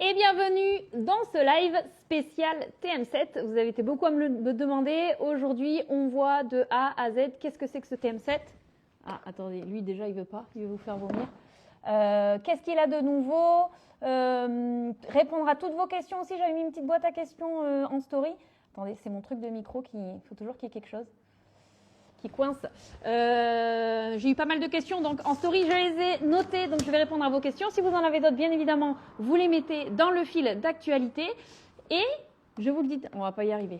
Et bienvenue dans ce live spécial TM7. Vous avez été beaucoup à me demander. Aujourd'hui, on voit de A à Z. Qu'est-ce que c'est que ce TM7? Ah, attendez, lui déjà, il veut pas. Il veut vous faire vomir. Qu'est-ce qu'il a de nouveau? Répondre à toutes vos questions aussi. J'avais mis une petite boîte à questions en story. Attendez, c'est mon truc de micro qui... Il faut toujours qu'il y ait quelque chose qui coince. J'ai eu pas mal de questions, donc en story, je les ai notées, donc je vais répondre à vos questions. Si vous en avez d'autres, bien évidemment, vous les mettez dans le fil d'actualité. Et je vous le dis, on va pas y arriver.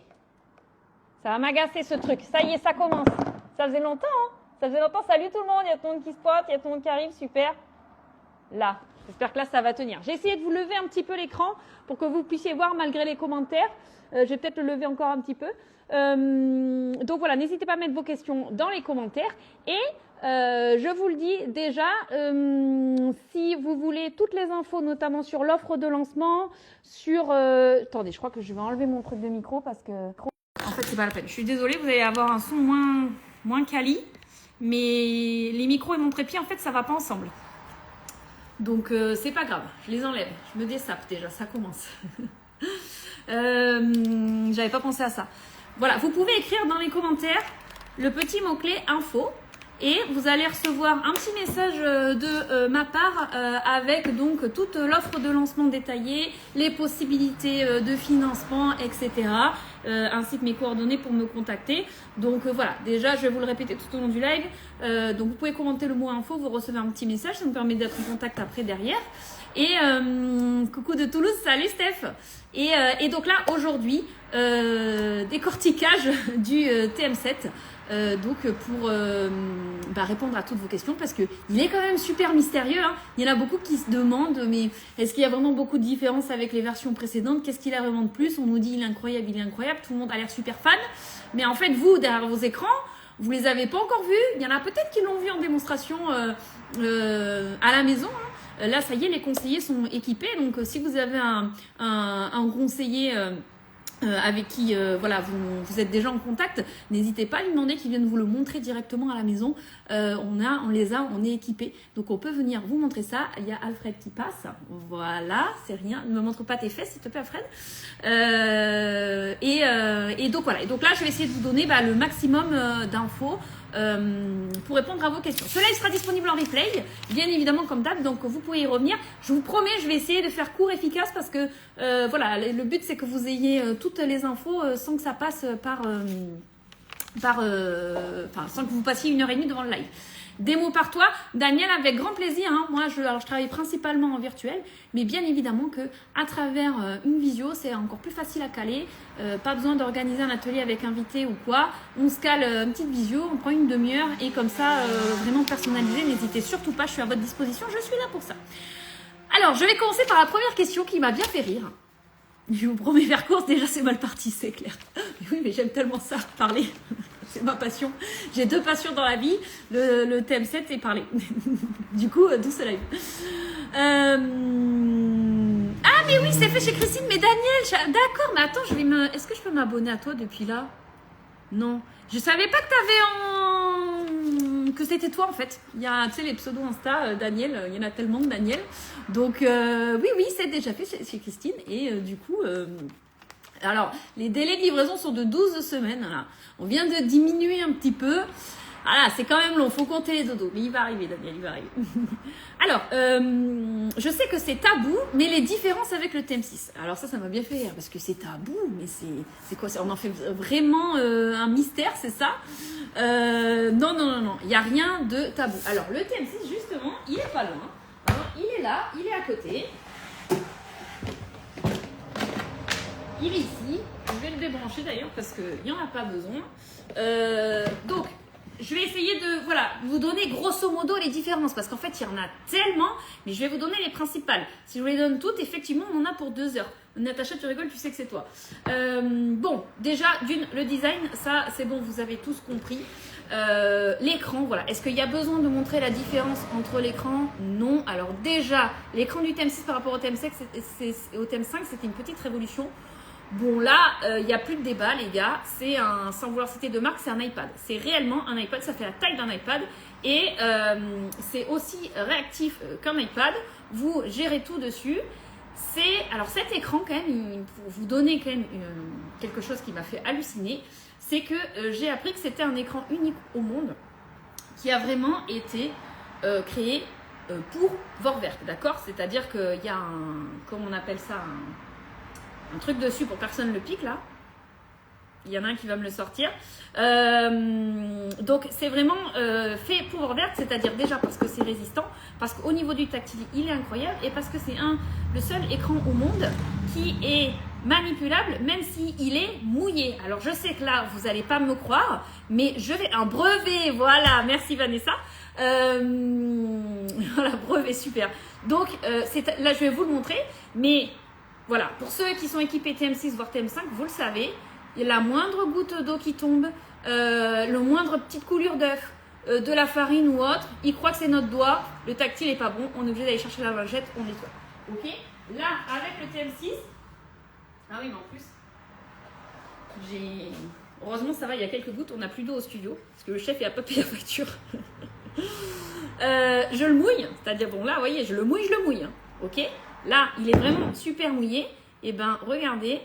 Ça va m'agacer ce truc. Ça y est, ça commence. Ça faisait longtemps, hein? Ça faisait longtemps. Salut tout le monde, il y a tout le monde qui se pointe, il y a tout le monde qui arrive, super. Là, j'espère que là, ça va tenir. J'ai essayé de vous lever un petit peu l'écran pour que vous puissiez voir malgré les commentaires. Je vais peut-être le lever encore un petit peu. Donc voilà, n'hésitez pas à mettre vos questions dans les commentaires. Et je vous le dis déjà, si vous voulez toutes les infos, notamment sur l'offre de lancement, sur... Attendez, je crois que je vais enlever mon truc de micro parce que... En fait, c'est pas la peine. Je suis désolée, vous allez avoir un son moins quali. Mais les micros et mon trépied, en fait, ça va pas ensemble. Donc, c'est pas grave. Je les enlève. Je me dessape déjà, ça commence. J'avais pas pensé à ça. Voilà, vous pouvez écrire dans les commentaires le petit mot-clé info et vous allez recevoir un petit message de ma part avec donc toute l'offre de lancement détaillée, les possibilités de financement, etc. Ainsi que mes coordonnées pour me contacter. Donc voilà, déjà je vais vous le répéter tout au long du live. Donc vous pouvez commenter le mot info, vous recevez un petit message, ça me permet d'être en contact après derrière. Et coucou de Toulouse, salut Steph. Et donc là aujourd'hui, décortiquage du TM7. Donc pour répondre à toutes vos questions parce que il est quand même super mystérieux, hein. Il y en a beaucoup qui se demandent mais est-ce qu'il y a vraiment beaucoup de différences avec les versions précédentes? Qu'est-ce qu'il a vraiment de plus? On nous dit il est incroyable, tout le monde a l'air super fan, mais en fait vous derrière vos écrans vous les avez pas encore vus. Il y en a peut-être qui l'ont vu en démonstration à la maison, hein. Là ça y est, les conseillers sont équipés, donc si vous avez un conseiller avec qui voilà, vous êtes déjà en contact, n'hésitez pas à lui demander qu'il vienne vous le montrer directement à la maison. On est équipés. Donc on peut venir vous montrer ça. Il y a Alfred qui passe. Voilà, c'est rien. Ne me montre pas tes fesses, s'il te plaît, Alfred. Et donc voilà. Et donc là, je vais essayer de vous donner le maximum d'infos. Pour répondre à vos questions. Ce live sera disponible en replay, bien évidemment comme d'hab, donc vous pouvez y revenir. Je vous promets, je vais essayer de faire court, efficace, parce que voilà, le but c'est que vous ayez toutes les infos sans que ça passe sans que vous passiez 1h30 devant le live. Des mots par toi, Daniel, avec grand plaisir, hein. Moi, je travaille principalement en virtuel, mais bien évidemment que à travers une visio, c'est encore plus facile à caler. Pas besoin d'organiser un atelier avec invité ou quoi. On se cale une petite visio, on prend une demi-heure et comme ça, vraiment personnalisé. N'hésitez surtout pas, je suis à votre disposition, je suis là pour ça. Alors, je vais commencer par la première question qui m'a bien fait rire. Je vous promets faire course, déjà c'est mal parti, c'est clair. Mais oui, mais j'aime tellement ça, parler. C'est ma passion. J'ai 2 passions dans la vie, le TM7 et parler. Du coup, d'où ce live. Ah, mais oui, c'est fait chez Christine. Mais Daniel, d'accord, mais attends, est-ce que je peux m'abonner à toi depuis là? Non. Je savais pas que c'était toi en fait. Il y a, tu sais, les pseudos Insta, Daniel, il y en a tellement de Daniel. Donc, oui, c'est déjà fait chez Christine. Et du coup... Alors, les délais de livraison sont de 12 semaines. Voilà. On vient de diminuer un petit peu. Voilà, c'est quand même long. Faut compter les dodos. Mais il va arriver, Daniel, il va arriver. Alors, je sais que c'est tabou, mais les différences avec le TM6. Alors ça m'a bien fait rire parce que c'est tabou, mais c'est quoi? On en fait vraiment un mystère, c'est ça? Non. Il n'y a rien de tabou. Alors, le TM6, justement, il est pas loin. Alors, il est là, il est à côté. Il est ici, je vais le débrancher d'ailleurs parce qu'il n'y en a pas besoin. Donc, je vais essayer de vous donner grosso modo les différences parce qu'en fait, il y en a tellement, mais je vais vous donner les principales. Si je vous les donne toutes, effectivement, on en a pour 2 heures. Natacha, tu rigoles, tu sais que c'est toi. Bon, déjà, le design, ça, c'est bon, vous avez tous compris. L'écran, voilà. Est-ce qu'il y a besoin de montrer la différence entre l'écran? Non. Alors déjà, l'écran du TM6 par rapport au TM5, c'était une petite révolution. Bon là, il n'y a plus de débat les gars, c'est sans vouloir citer de marque, c'est un iPad. C'est réellement un iPad, ça fait la taille d'un iPad et c'est aussi réactif qu'un iPad. Vous gérez tout dessus. Alors cet écran quand même, pour vous donner quand même quelque chose qui m'a fait halluciner, c'est que j'ai appris que c'était un écran unique au monde qui a vraiment été créé pour Vorwerk, d'accord? C'est-à-dire qu'il y a comment on appelle ça, un truc dessus pour personne ne le pique là. Il y en a un qui va me le sortir. Donc c'est vraiment fait pour Vorwerk, c'est-à-dire déjà parce que c'est résistant, parce qu'au niveau du tactile il est incroyable et parce que c'est le seul écran au monde qui est manipulable même s'il est mouillé. Alors je sais que là vous n'allez pas me croire, mais je vais un brevet, voilà, merci Vanessa. Voilà, brevet super. Donc là je vais vous le montrer, mais voilà, pour ceux qui sont équipés TM6 voire TM5, vous le savez. La moindre goutte d'eau qui tombe, le moindre petite coulure d'œuf, de la farine ou autre, il croit que c'est notre doigt, le tactile n'est pas bon, on est obligé d'aller chercher la lingette, on nettoie. Ok? Là, avec le TM6, ah oui, mais en plus, heureusement ça va, il y a quelques gouttes, on n'a plus d'eau au studio, parce que le chef il a pas payé la facture. Je le mouille, c'est-à-dire, bon là, vous voyez, je le mouille, hein, ok? Là, il est vraiment super mouillé, et ben regardez,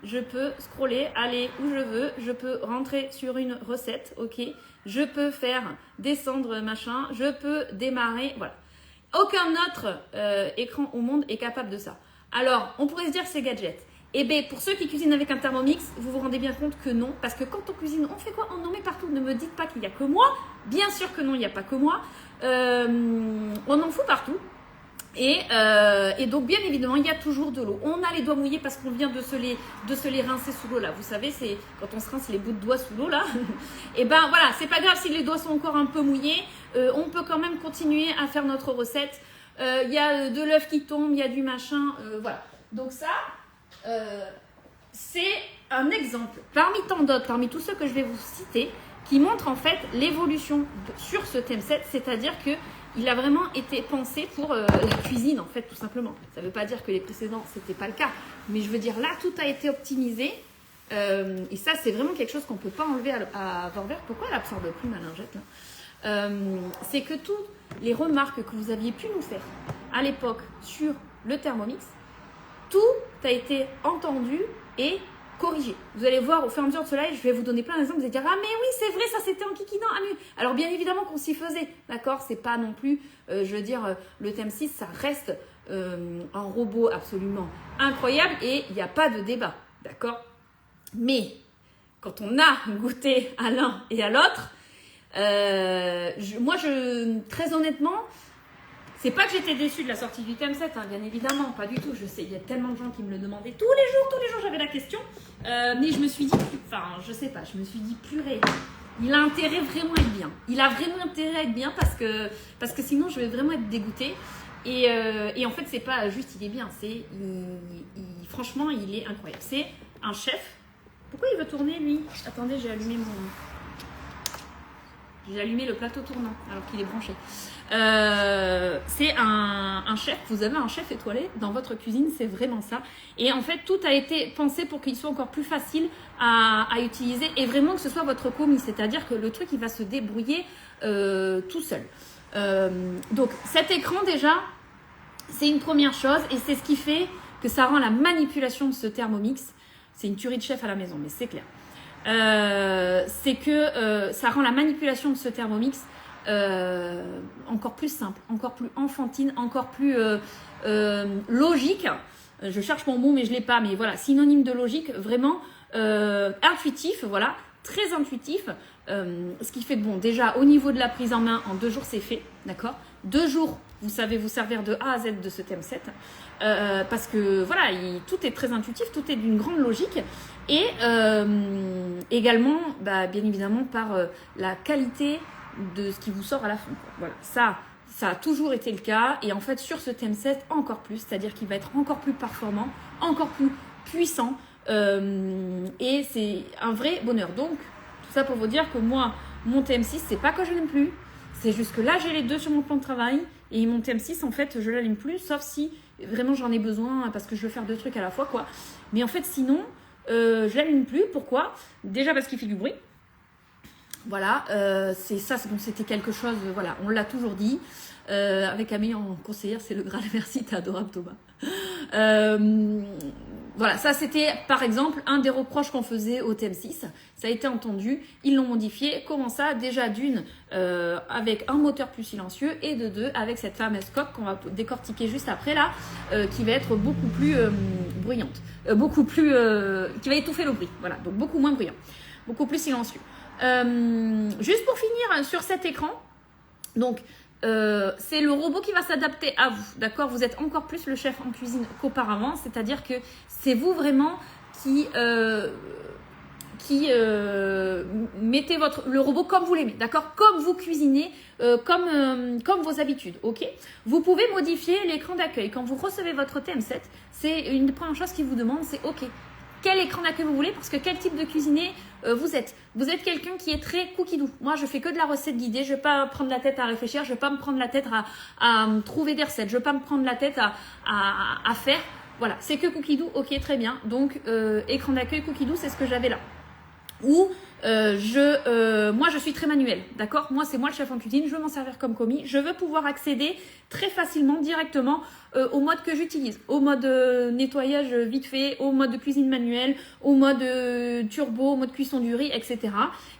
je peux scroller, aller où je veux, je peux rentrer sur une recette, ok, je peux faire descendre machin, je peux démarrer, voilà. Aucun autre écran au monde est capable de ça. Alors, on pourrait se dire que c'est gadget. Eh bien, pour ceux qui cuisinent avec un Thermomix, vous vous rendez bien compte que non, parce que quand on cuisine, on fait quoi? On en met partout. Ne me dites pas qu'il n'y a que moi. Bien sûr que non, il n'y a pas que moi. On en fout partout. Et donc bien évidemment il y a toujours de l'eau. On a les doigts mouillés parce qu'on vient de se les rincer sous l'eau là. Vous savez, c'est quand on se rince les bouts de doigts sous l'eau là. Et ben voilà, c'est pas grave si les doigts sont encore un peu mouillés. On peut quand même continuer à faire notre recette. Il y a de l'œuf qui tombe, il y a du machin, voilà. Donc ça, c'est un exemple parmi tant d'autres, parmi tous ceux que je vais vous citer, qui montre en fait l'évolution sur ce TM7, c'est-à-dire que il a vraiment été pensé pour la cuisine, en fait, tout simplement. Ça ne veut pas dire que les précédents, ce n'était pas le cas. Mais je veux dire, là, tout a été optimisé. Et ça, c'est vraiment quelque chose qu'on ne peut pas enlever à Vorwerk. Pourquoi elle n'absorbe plus ma lingette là c'est que toutes les remarques que vous aviez pu nous faire à l'époque sur le Thermomix, tout a été entendu et corrigé. Vous allez voir au fur et à mesure de ce live, je vais vous donner plein d'exemples. Vous allez dire, ah mais oui, c'est vrai, ça c'était en kikinant. Ah, mais... Alors bien évidemment qu'on s'y faisait, d'accord? C'est pas non plus, je veux dire, le TM6, ça reste un robot absolument incroyable et il n'y a pas de débat, d'accord? Mais quand on a goûté à l'un et à l'autre, moi, très honnêtement, c'est pas que j'étais déçue de la sortie du TM7, hein, bien évidemment, pas du tout. Je sais, il y a tellement de gens qui me le demandaient tous les jours, j'avais la question. Mais je me suis dit, je sais pas, je me suis dit, purée, il a intérêt vraiment à être bien. Il a vraiment intérêt à être bien parce que sinon, je vais vraiment être dégoûtée. Et en fait, c'est pas juste il est bien, franchement, il est incroyable. C'est un chef. Pourquoi il veut tourner, lui? Attendez, j'ai allumé le plateau tournant alors qu'il est branché. C'est un chef, vous avez un chef étoilé dans votre cuisine, c'est vraiment ça. Et en fait, tout a été pensé pour qu'il soit encore plus facile à utiliser et vraiment que ce soit votre commis, c'est-à-dire que le truc, il va se débrouiller tout seul. Donc, cet écran, déjà, c'est une première chose et c'est ce qui fait que ça rend la manipulation de ce Thermomix, c'est une tuerie de chef à la maison, mais c'est clair. C'est que ça rend la manipulation de ce Thermomix encore plus simple, encore plus enfantine, encore plus logique. Je cherche mon mot mais je l'ai pas, mais voilà, synonyme de logique, vraiment intuitif, voilà, très intuitif. Ce qui fait que bon, déjà au niveau de la prise en main, en 2 jours c'est fait, d'accord? 2 jours, vous savez vous servir de A à Z de ce TM7 parce que voilà, tout est très intuitif, tout est d'une grande logique et également, bien évidemment par la qualité de ce qui vous sort à la fin. Voilà, ça a toujours été le cas et en fait sur ce TM7 encore plus, c'est-à-dire qu'il va être encore plus performant, encore plus puissant et c'est un vrai bonheur. Donc tout ça pour vous dire que moi, mon TM6, c'est pas que je l'aime plus, c'est juste que là j'ai les deux sur mon plan de travail et mon TM6 en fait je l'allume plus, sauf si vraiment j'en ai besoin parce que je veux faire 2 trucs à la fois quoi. Mais en fait sinon je l'allume plus. Pourquoi? Déjà parce qu'il fait du bruit. Voilà, c'est ça, c'était quelque chose, voilà, on l'a toujours dit. Avec Amélie en conseillère, c'est le Graal, merci, t'es adorable Thomas. Voilà, ça c'était par exemple un des reproches qu'on faisait au TM6. Ça a été entendu, ils l'ont modifié. Comment ça? Déjà d'une, avec un moteur plus silencieux et de deux, avec cette fameuse coque qu'on va décortiquer juste après là, qui va être beaucoup plus bruyante, qui va étouffer le bruit. Voilà, donc beaucoup moins bruyant, beaucoup plus silencieux. Juste pour finir sur cet écran, donc c'est le robot qui va s'adapter à vous, d'accord? Vous êtes encore plus le chef en cuisine qu'auparavant, c'est-à-dire que c'est vous vraiment qui mettez le robot comme vous l'aimez, d'accord? Comme vous cuisinez, comme vos habitudes, ok? Vous pouvez modifier l'écran d'accueil. Quand vous recevez votre TM7, c'est une des premières choses qu'il vous demande, c'est ok, quel écran d'accueil vous voulez, parce que quel type de cuisinier vous êtes. Vous êtes quelqu'un qui est très cookie doux. Moi, je fais que de la recette guidée. Je ne vais pas prendre la tête à réfléchir. Je ne vais pas me prendre la tête à trouver des recettes. Je ne vais pas me prendre la tête à faire. Voilà, c'est que cookie doux. Ok, très bien. Donc, écran d'accueil cookie doux, c'est ce que j'avais là. Ou moi, je suis très manuelle, d'accord? Moi, c'est moi le chef en cuisine. Je veux m'en servir comme commis. Je veux pouvoir accéder très facilement, directement au mode que j'utilise, au mode nettoyage vite fait, au mode de cuisine manuelle, au mode turbo, au mode cuisson du riz, etc.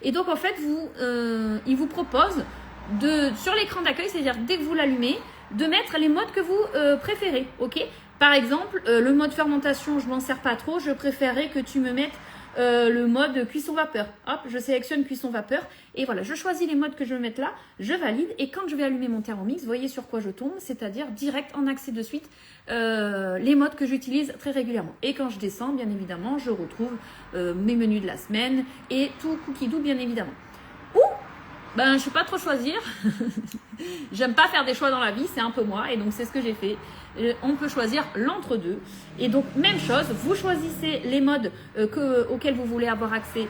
Et donc, en fait, il vous propose sur l'écran d'accueil, c'est-à-dire dès que vous l'allumez, de mettre les modes que vous préférez, ok? Par exemple, le mode fermentation, je m'en sers pas trop. Je préférerais que tu me mettes le mode cuisson vapeur. Hop, je sélectionne cuisson vapeur et voilà, je choisis les modes que je veux mettre là, je valide et quand je vais allumer mon Thermomix, vous voyez sur quoi je tombe, c'est-à-dire direct en accès de suite les modes que j'utilise très régulièrement. Et quand je descends, bien évidemment, je retrouve mes menus de la semaine et tout cookie doux, bien évidemment. Ou ben, je sais pas trop choisir. J'aime pas faire des choix dans la vie, c'est un peu moi et donc c'est ce que j'ai fait. On peut choisir l'entre-deux. Et donc, même chose, vous choisissez les modes auxquels vous voulez avoir accès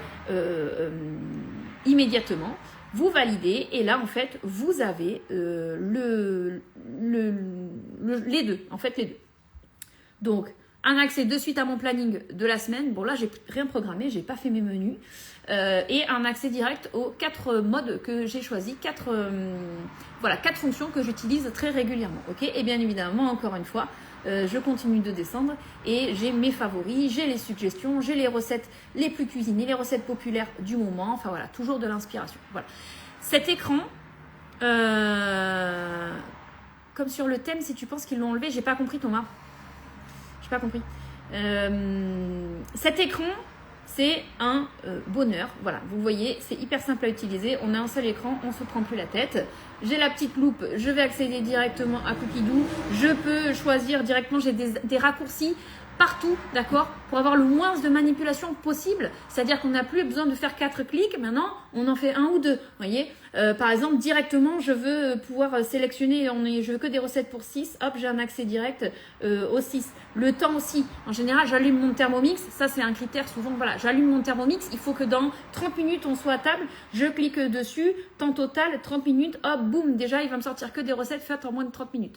immédiatement. Vous validez et là, en fait, vous avez les deux. En fait, les deux. Donc, un accès de suite à mon planning de la semaine. Bon, là, j'ai rien programmé, j'ai pas fait mes menus. Et un accès direct aux 4 modes que j'ai choisis, 4 fonctions que j'utilise très régulièrement. Ok, et bien évidemment, encore une fois, je continue de descendre et j'ai mes favoris, j'ai les suggestions, j'ai les recettes les plus cuisinées, les recettes populaires du moment. Enfin voilà, toujours de l'inspiration. Voilà. Cet écran, comme sur le thème, si tu penses qu'ils l'ont enlevé, j'ai pas compris, Thomas. J'ai pas compris. Cet écran, c'est un bonheur. Voilà, vous voyez, c'est hyper simple à utiliser. On a un seul écran, on ne se prend plus la tête. J'ai la petite loupe, je vais accéder directement à Cookie Doux. Je peux choisir directement, j'ai des raccourcis partout, d'accord, pour avoir le moins de manipulation possible. C'est-à-dire qu'on n'a plus besoin de faire 4 clics. Maintenant, on en fait 1 ou 2. Vous voyez, par exemple, directement, je veux pouvoir sélectionner, je veux que des recettes pour 6. Hop, j'ai un accès direct au 6. Le temps aussi. En général, j'allume mon Thermomix. Ça, c'est un critère souvent. Voilà, j'allume mon Thermomix. Il faut que dans 30 minutes, on soit à table. Je clique dessus. Temps total, 30 minutes. Hop, boum. Déjà, il va me sortir que des recettes faites en moins de 30 minutes.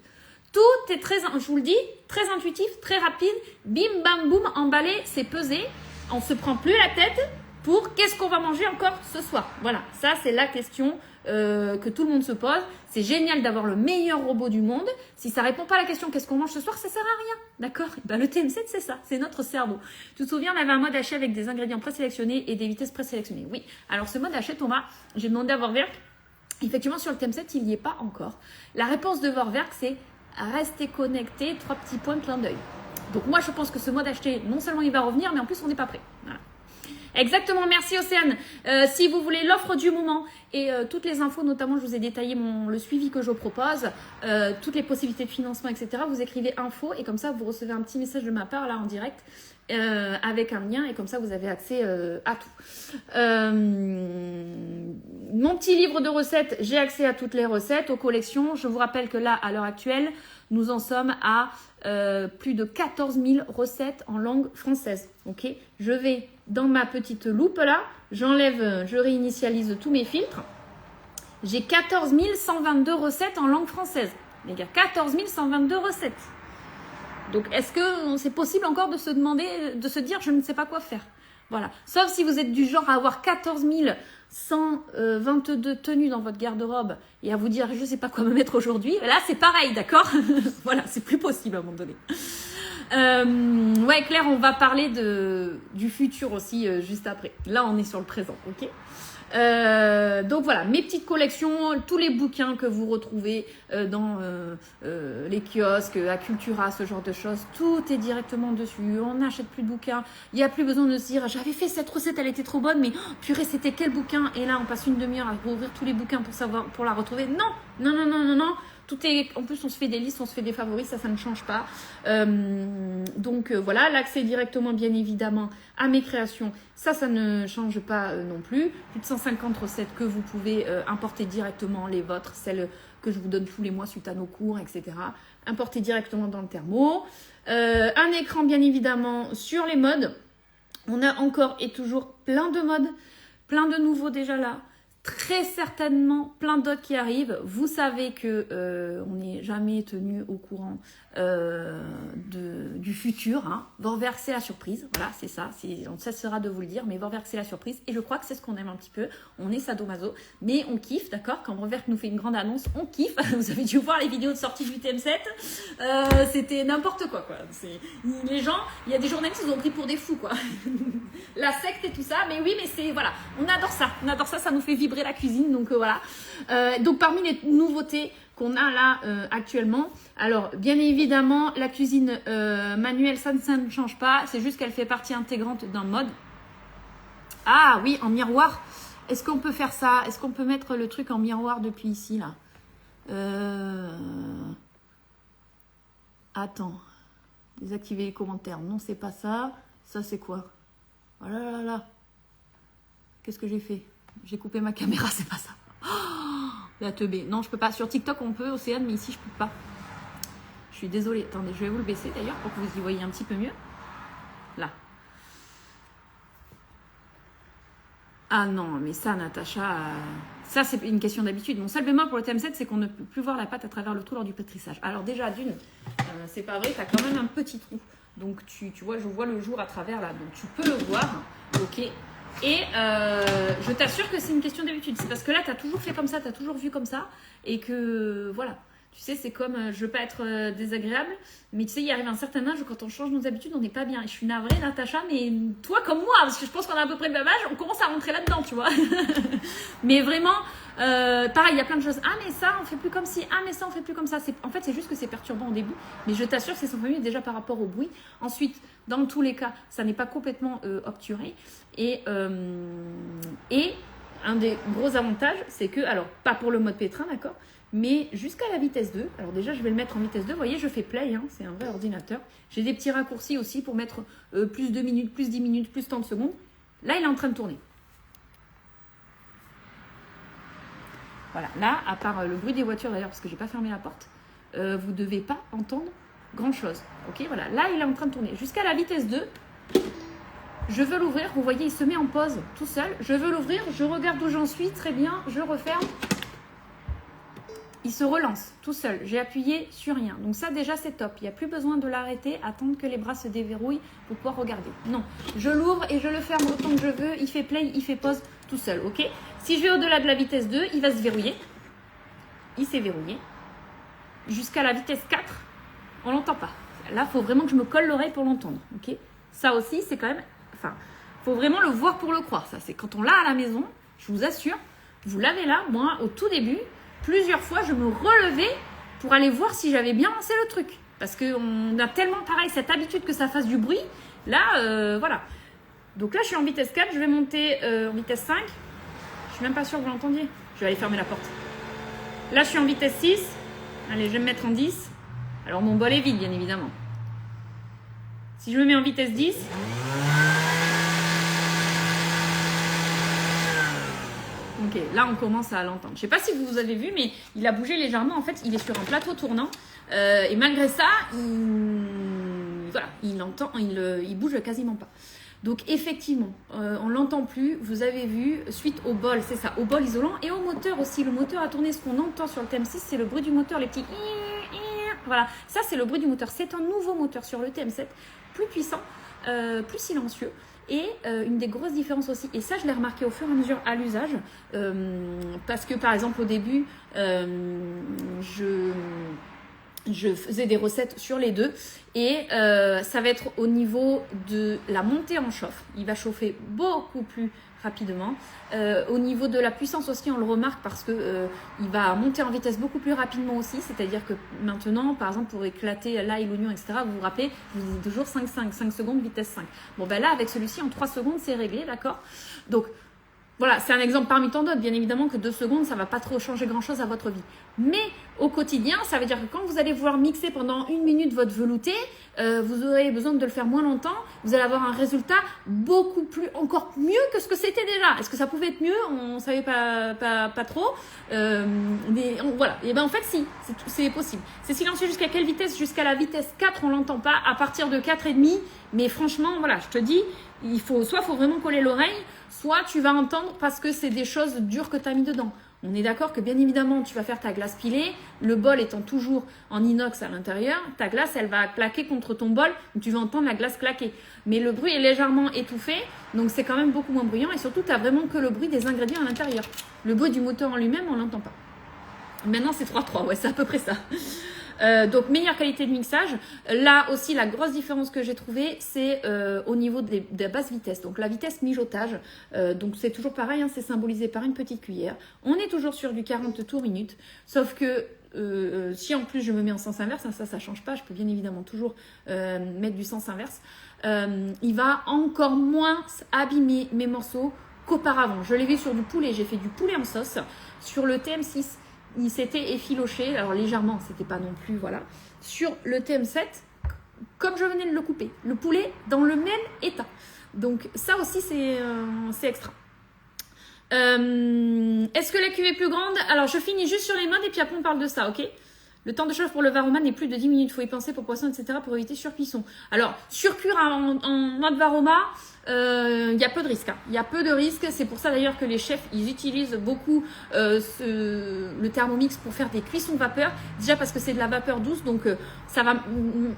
Tout est très, je vous le dis, très intuitif, très rapide. Bim, bam, boum, emballé, c'est pesé. On se prend plus la tête pour qu'est-ce qu'on va manger encore ce soir. Voilà, ça c'est la question que tout le monde se pose. C'est génial d'avoir le meilleur robot du monde. Si ça répond pas à la question qu'est-ce qu'on mange ce soir, ça sert à rien. D'accord? Ben, le TM7 c'est ça, c'est notre cerveau. Tu te souviens, on avait un mode hachet avec des ingrédients présélectionnés et des vitesses présélectionnées. Oui, alors ce mode hachet, Thomas, j'ai demandé à Vorwerk. Effectivement, sur le TM7, il n'y est pas encore. La réponse de Vorwerk, c'est restez connecté, 3 petits points de clin d'œil. Donc moi je pense que ce mode acheté, non seulement il va revenir, mais en plus on n'est pas prêt. Voilà. Exactement, merci Océane. Si vous voulez l'offre du moment et toutes les infos, notamment je vous ai détaillé le suivi que je propose, toutes les possibilités de financement, etc. Vous écrivez info et comme ça vous recevez un petit message de ma part là en direct avec un lien et comme ça vous avez accès à tout. Mon petit livre de recettes, j'ai accès à toutes les recettes, aux collections. Je vous rappelle que là, à l'heure actuelle, nous en sommes à plus de 14 000 recettes en langue française. Ok, je vais dans ma petite loupe là, j'enlève, je réinitialise tous mes filtres. J'ai 14 122 recettes en langue française. Les gars, 14 122 recettes. Donc, est-ce que c'est possible encore de se demander, de se dire, je ne sais pas quoi faire? Voilà. Sauf si vous êtes du genre à avoir 14 122 tenues dans votre garde-robe et à vous dire, je ne sais pas quoi me mettre aujourd'hui. Là, c'est pareil, d'accord? Voilà, c'est plus possible à un moment donné. Ouais, Claire, on va parler du futur aussi juste après. Là, on est sur le présent, ok? Donc voilà, mes petites collections, tous les bouquins que vous retrouvez dans les kiosques, à Cultura, ce genre de choses, tout est directement dessus. On n'achète plus de bouquins. Il n'y a plus besoin de se dire, j'avais fait cette recette, elle était trop bonne, mais oh, purée, c'était quel bouquin? Et là, on passe une demi-heure à rouvrir tous les bouquins pour la retrouver. Non, non, non, non, non, non. Tout est, en plus, on se fait des listes, on se fait des favoris, ça ne change pas. Donc voilà, l'accès directement, bien évidemment, à mes créations, ça ne change pas non plus. Plus de 150 recettes que vous pouvez importer directement, les vôtres, celles que je vous donne tous les mois suite à nos cours, etc. Importer directement dans le thermo. Un écran, bien évidemment, sur les modes. On a encore et toujours plein de modes, plein de nouveaux déjà là. Très certainement plein d'autres qui arrivent. Vous savez que on n'est jamais tenu au courant du futur. Hein. Vorwerk, c'est la surprise. Voilà, c'est ça. On cessera de vous le dire, mais Vorwerk, c'est la surprise. Et je crois que c'est ce qu'on aime un petit peu. On est sadomaso, mais on kiffe, d'accord? Quand Vorwerk nous fait une grande annonce, on kiffe. Vous avez dû voir les vidéos de sortie du TM7. C'était n'importe quoi. Les gens, il y a des journalistes, ils ont pris pour des fous, quoi. La secte et tout ça. Mais oui, mais c'est, voilà, on adore ça. On adore ça, ça nous fait vibrer la cuisine. Donc voilà. Donc parmi les nouveautés qu'on a là actuellement, alors bien évidemment la cuisine manuelle, ça ne change pas, c'est juste qu'elle fait partie intégrante d'un mode. Ah oui, en miroir. Est-ce qu'on peut faire ça? Est-ce qu'on peut mettre le truc en miroir depuis ici là? Attends, désactiver les commentaires. Non, c'est pas ça. Ça c'est quoi? Oh là là là. Qu'est-ce que j'ai fait? J'ai coupé ma caméra, c'est pas ça. Oh, la teubée. Non, je peux pas. Sur TikTok, on peut, Océane, mais ici, je peux pas. Je suis désolée. Attendez, je vais vous le baisser d'ailleurs pour que vous y voyez un petit peu mieux. Là. Ah non, mais ça, Natacha, ça, c'est une question d'habitude. Mon seul bémol pour le TM7, c'est qu'on ne peut plus voir la pâte à travers le trou lors du pétrissage. Alors déjà, d'une, c'est pas vrai, tu as quand même un petit trou. Donc, tu vois, je vois le jour à travers là. Donc, tu peux le voir. Ok. Et je t'assure que c'est une question d'habitude. C'est parce que là, tu as toujours fait comme ça, tu as toujours vu comme ça. Et que, voilà. Tu sais, c'est comme, je veux pas être désagréable, mais tu sais, il arrive un certain âge où quand on change nos habitudes, on n'est pas bien. Et je suis navrée, Natacha, mais toi comme moi, parce que je pense qu'on a à peu près le même âge, on commence à rentrer là-dedans, tu vois. Mais vraiment, pareil, il y a plein de choses. Ah, mais ça, on fait plus comme ci. Ah, mais ça, on fait plus comme ça. En fait, c'est juste que c'est perturbant au début. Mais je t'assure que c'est sans famille déjà par rapport au bruit. Ensuite, dans tous les cas, ça n'est pas complètement obturé. Et un des gros avantages, c'est que, alors, pas pour le mode pétrin, d'accord, mais jusqu'à la vitesse 2. Alors déjà, je vais le mettre en vitesse 2. Vous voyez, je fais play, hein, c'est un vrai ordinateur. J'ai des petits raccourcis aussi pour mettre plus 2 minutes, plus 10 minutes, plus 30 secondes. Là, il est en train de tourner. Voilà, là, à part le bruit des voitures d'ailleurs, parce que j'ai pas fermé la porte, vous ne devez pas entendre grand-chose. Ok, voilà, là, il est en train de tourner. Jusqu'à la vitesse 2, je veux l'ouvrir. Vous voyez, il se met en pause tout seul. Je veux l'ouvrir, je regarde où j'en suis, très bien, je referme. Il se relance tout seul. J'ai appuyé sur rien. Donc ça, déjà, c'est top. Il n'y a plus besoin de l'arrêter, attendre que les bras se déverrouillent pour pouvoir regarder. Non, je l'ouvre et je le ferme autant que je veux. Il fait play, il fait pause tout seul, ok? Si je vais au-delà de la vitesse 2, il va se verrouiller. Il s'est verrouillé. Jusqu'à la vitesse 4, on ne l'entend pas. Là, il faut vraiment que je me colle l'oreille pour l'entendre, ok? Ça aussi, c'est quand même... Enfin, il faut vraiment le voir pour le croire, ça. C'est quand on l'a à la maison, je vous assure, vous l'avez là, moi, au tout début... Plusieurs fois, je me relevais pour aller voir si j'avais bien lancé le truc. Parce qu'on a tellement, pareil, cette habitude que ça fasse du bruit. Là, voilà. Donc là, je suis en vitesse 4. Je vais monter en vitesse 5. Je suis même pas sûre que vous l'entendiez. Je vais aller fermer la porte. Là, je suis en vitesse 6. Allez, je vais me mettre en 10. Alors, mon bol est vide, bien évidemment. Si je me mets en vitesse 10... Ok, là on commence à l'entendre. Je ne sais pas si vous avez vu, mais il a bougé légèrement. En fait, il est sur un plateau tournant. Et malgré ça, il bouge quasiment pas. Donc effectivement, on ne l'entend plus. Vous avez vu, suite au bol, c'est ça, au bol isolant. Et au moteur aussi. Le moteur a tourné. Ce qu'on entend sur le TM6, c'est le bruit du moteur, les petits... Voilà, ça c'est le bruit du moteur. C'est un nouveau moteur sur le TM7, plus puissant, plus silencieux. Et une des grosses différences aussi, et ça je l'ai remarqué au fur et à mesure à l'usage, parce que par exemple au début, je faisais des recettes sur les deux et ça va être au niveau de la montée en chauffe. Il va chauffer beaucoup plus rapidement. Au niveau de la puissance aussi, on le remarque parce que il va monter en vitesse beaucoup plus rapidement aussi. C'est-à-dire que maintenant, par exemple, pour éclater l'ail, l'oignon, etc., vous vous rappelez, je vous dis toujours 5 secondes, vitesse 5. Bon, ben là, avec celui-ci, en 3 secondes, c'est réglé, d'accord? Donc, voilà, c'est un exemple parmi tant d'autres. Bien évidemment que 2 secondes, ça ne va pas trop changer grand-chose à votre vie. Mais au quotidien, ça veut dire que quand vous allez vouloir mixer pendant 1 minute votre velouté, vous aurez besoin de le faire moins longtemps. Vous allez avoir un résultat beaucoup plus, encore mieux que ce que c'était déjà. Est-ce que ça pouvait être mieux? On ne savait pas trop. Voilà. Et ben en fait, si, c'est possible. C'est silencieux jusqu'à quelle vitesse? Jusqu'à la vitesse 4, on ne l'entend pas. À partir de 4,5, mais franchement, voilà, je te dis, soit il faut vraiment coller l'oreille, soit tu vas entendre parce que c'est des choses dures que tu as mis dedans. On est d'accord que bien évidemment, tu vas faire ta glace pilée, le bol étant toujours en inox à l'intérieur, ta glace, elle va claquer contre ton bol, tu vas entendre la glace claquer. Mais le bruit est légèrement étouffé, donc c'est quand même beaucoup moins bruyant et surtout, tu n'as vraiment que le bruit des ingrédients à l'intérieur. Le bruit du moteur en lui-même, on ne l'entend pas. Maintenant, c'est 3-3, ouais, c'est à peu près ça. Donc meilleure qualité de mixage. Là aussi la grosse différence que j'ai trouvée c'est au niveau de la basse vitesse. Donc la vitesse mijotage, donc c'est toujours pareil, hein, c'est symbolisé par une petite cuillère. On est toujours sur du 40 tours minute, sauf que si en plus je me mets en sens inverse, hein, ça change pas, je peux bien évidemment toujours mettre du sens inverse. Il va encore moins abîmer mes morceaux qu'auparavant. Je l'ai vu sur du poulet, j'ai fait du poulet en sauce. Sur le TM6, il s'était effiloché, alors légèrement, c'était pas non plus, voilà. Sur le TM7, comme je venais de le couper, le poulet dans le même état. Donc ça aussi, c'est extra. Est-ce que la cuve est plus grande? Alors je finis juste sur les modes et puis après on parle de ça, ok? Le temps de chauffe pour le varoma n'est plus de 10 minutes. Il faut y penser pour poisson, etc. pour éviter surcuisson. Alors, surcuire en mode varoma, il y a peu de risques. Hein. Il y a peu de risques. C'est pour ça d'ailleurs que les chefs, ils utilisent beaucoup le Thermomix pour faire des cuissons vapeur. Déjà parce que c'est de la vapeur douce, donc ça va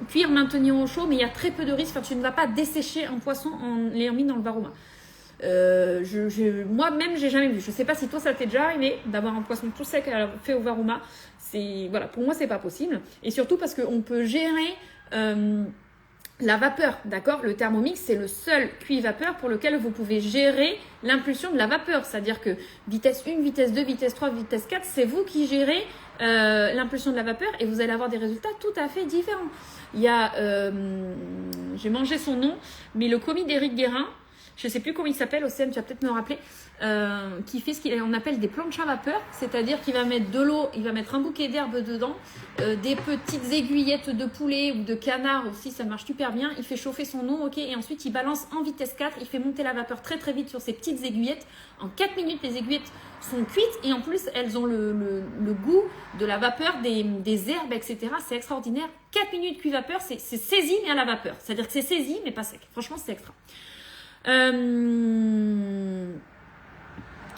cuire, maintenir au chaud, mais il y a très peu de risques. Enfin, tu ne vas pas dessécher un poisson en l'ayant mis dans le varoma. Moi-même, j'ai jamais vu. Je sais pas si toi, ça t'est déjà arrivé d'avoir un poisson tout sec fait au varoma. Voilà, pour moi, c'est pas possible. Et surtout parce qu'on peut gérer la vapeur, d'accord? Le Thermomix, c'est le seul cuit-vapeur pour lequel vous pouvez gérer l'impulsion de la vapeur. C'est-à-dire que vitesse 1, vitesse 2, vitesse 3, vitesse 4, c'est vous qui gérez l'impulsion de la vapeur et vous allez avoir des résultats tout à fait différents. Il y a, j'ai mangé son nom, mais le commis d'Éric Guérin, je ne sais plus comment il s'appelle, Océane, tu vas peut-être me rappeler, qui fait ce qu'on appelle des planches à vapeur, c'est-à-dire qu'il va mettre de l'eau, il va mettre un bouquet d'herbes dedans, des petites aiguillettes de poulet ou de canard aussi, ça marche super bien, il fait chauffer son eau, ok, et ensuite il balance en vitesse 4, il fait monter la vapeur très très vite sur ces petites aiguillettes. En 4 minutes, les aiguillettes sont cuites et en plus elles ont le goût de la vapeur, des herbes, etc. C'est extraordinaire. 4 minutes cuit vapeur, c'est saisi mais à la vapeur, c'est-à-dire que c'est saisi mais pas sec. Franchement, c'est extra.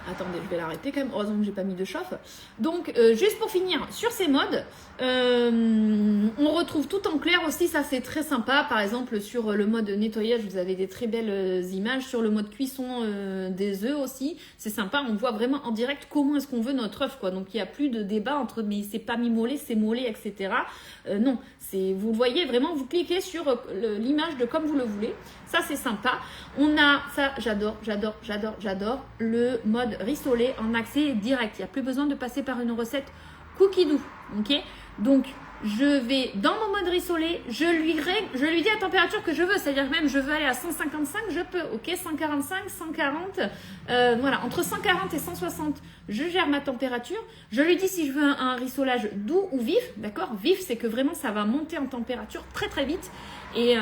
Attendez, je vais l'arrêter quand même. Heureusement que j'ai pas mis de chauffe. Donc, juste pour finir, sur ces modes, on retrouve tout en clair aussi. Ça, c'est très sympa. Par exemple, sur le mode nettoyage, vous avez des très belles images. Sur le mode cuisson des œufs aussi, c'est sympa. On voit vraiment en direct comment est-ce qu'on veut notre œuf, quoi. Donc, il n'y a plus de débat entre mais c'est pas mi-mollet, c'est mollet, etc. Non, vous voyez vraiment, vous cliquez sur l'image de comme vous le voulez. Ça, c'est sympa. On a, ça, j'adore, le mode rissolé en accès direct. Il n'y a plus besoin de passer par une recette cookie doux. Ok? Donc, je vais dans mon mode rissolé, je lui dis la température que je veux. C'est-à-dire que même je veux aller à 155, je peux. Ok? 145, 140. Voilà, entre 140 et 160, je gère ma température. Je lui dis si je veux un rissolage doux ou vif. D'accord? Vif, c'est que vraiment ça va monter en température très très vite. Et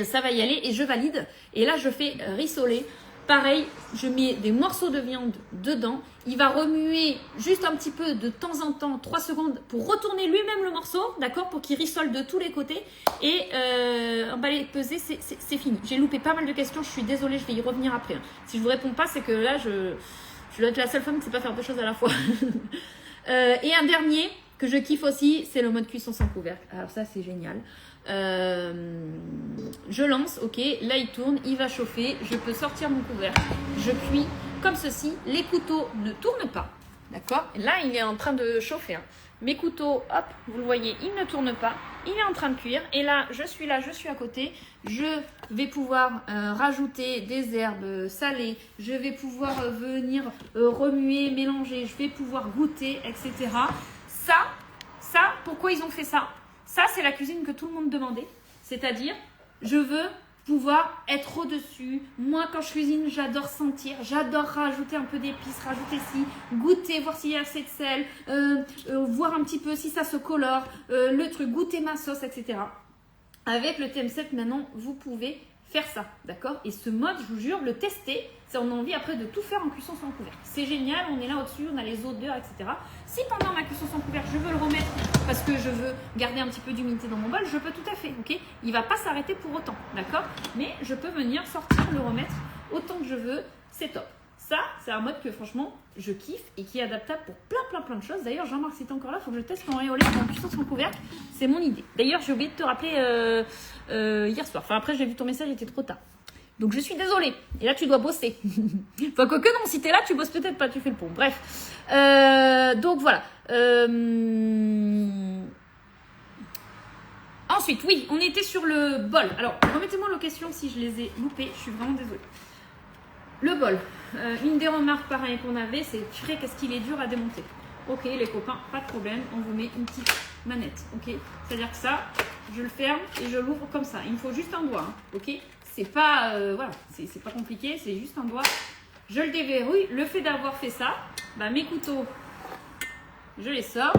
ça va y aller et je valide. Et là, je fais rissoler. Pareil, je mets des morceaux de viande dedans. Il va remuer juste un petit peu de temps en temps, 3 secondes, pour retourner lui-même le morceau, d'accord, pour qu'il rissole de tous les côtés. Et emballer, peser, c'est fini. J'ai loupé pas mal de questions, je suis désolée, je vais y revenir après. Si je vous réponds pas, c'est que là, je dois être la seule femme qui ne sait pas faire deux choses à la fois. Et un dernier que je kiffe aussi, c'est le mode cuisson sans couvercle. Alors ça, c'est génial. Je lance, ok, là il tourne, il va chauffer, je peux sortir mon couvercle, je cuis comme ceci, les couteaux ne tournent pas, d'accord? Là il est en train de chauffer, hein. Mes couteaux, hop, vous le voyez, il ne tourne pas. Il est en train de cuire. Et là, je suis à côté. Je vais pouvoir rajouter des herbes salées. Je vais pouvoir venir remuer, mélanger. Je vais pouvoir goûter, etc. Ça, pourquoi ils ont fait ça? Ça, c'est la cuisine que tout le monde demandait. C'est-à-dire, je veux pouvoir être au-dessus. Moi, quand je cuisine, j'adore sentir, j'adore rajouter un peu d'épices, rajouter ci, goûter, voir s'il y a assez de sel, voir un petit peu si ça se colore, le truc, goûter ma sauce, etc. Avec le TM7, maintenant, vous pouvez faire ça, d'accord? Et ce mode, je vous jure, le tester, ça on a envie après de tout faire en cuisson sans couvercle. C'est génial, on est là au-dessus, on a les odeurs, etc. Si pendant ma cuisson sans couvercle, je veux le remettre parce que je veux garder un petit peu d'humidité dans mon bol, je peux tout à fait, ok? Il ne va pas s'arrêter pour autant, d'accord? Mais je peux venir sortir, le remettre autant que je veux, c'est top. Ça, c'est un mode que franchement, je kiffe et qui est adaptable pour plein de choses. D'ailleurs, Jean-Marc, si t'es encore là, il faut que je teste mon réolé en cuisson sans couvercle. C'est mon idée. D'ailleurs, j'ai oublié de te rappeler hier soir. Enfin, après, j'ai vu ton message, il était trop tard. Donc, je suis désolée. Et là, tu dois bosser. Enfin, quoique non, si t'es là, tu bosses peut-être pas, tu fais le pont. Bref. Donc, voilà. Ensuite, oui, on était sur le bol. Alors, remettez-moi la question si je les ai loupés. Je suis vraiment désolée. Le bol. Une des remarques pareilles qu'on avait, c'est purée, qu'est-ce qu'il est dur à démonter. Ok, les copains, pas de problème, on vous met une petite manette. Ok, c'est-à-dire que ça, je le ferme et je l'ouvre comme ça. Il me faut juste un doigt. Hein, ok, c'est pas voilà, c'est pas compliqué, c'est juste un doigt. Je le déverrouille. Le fait d'avoir fait ça, bah, mes couteaux, je les sors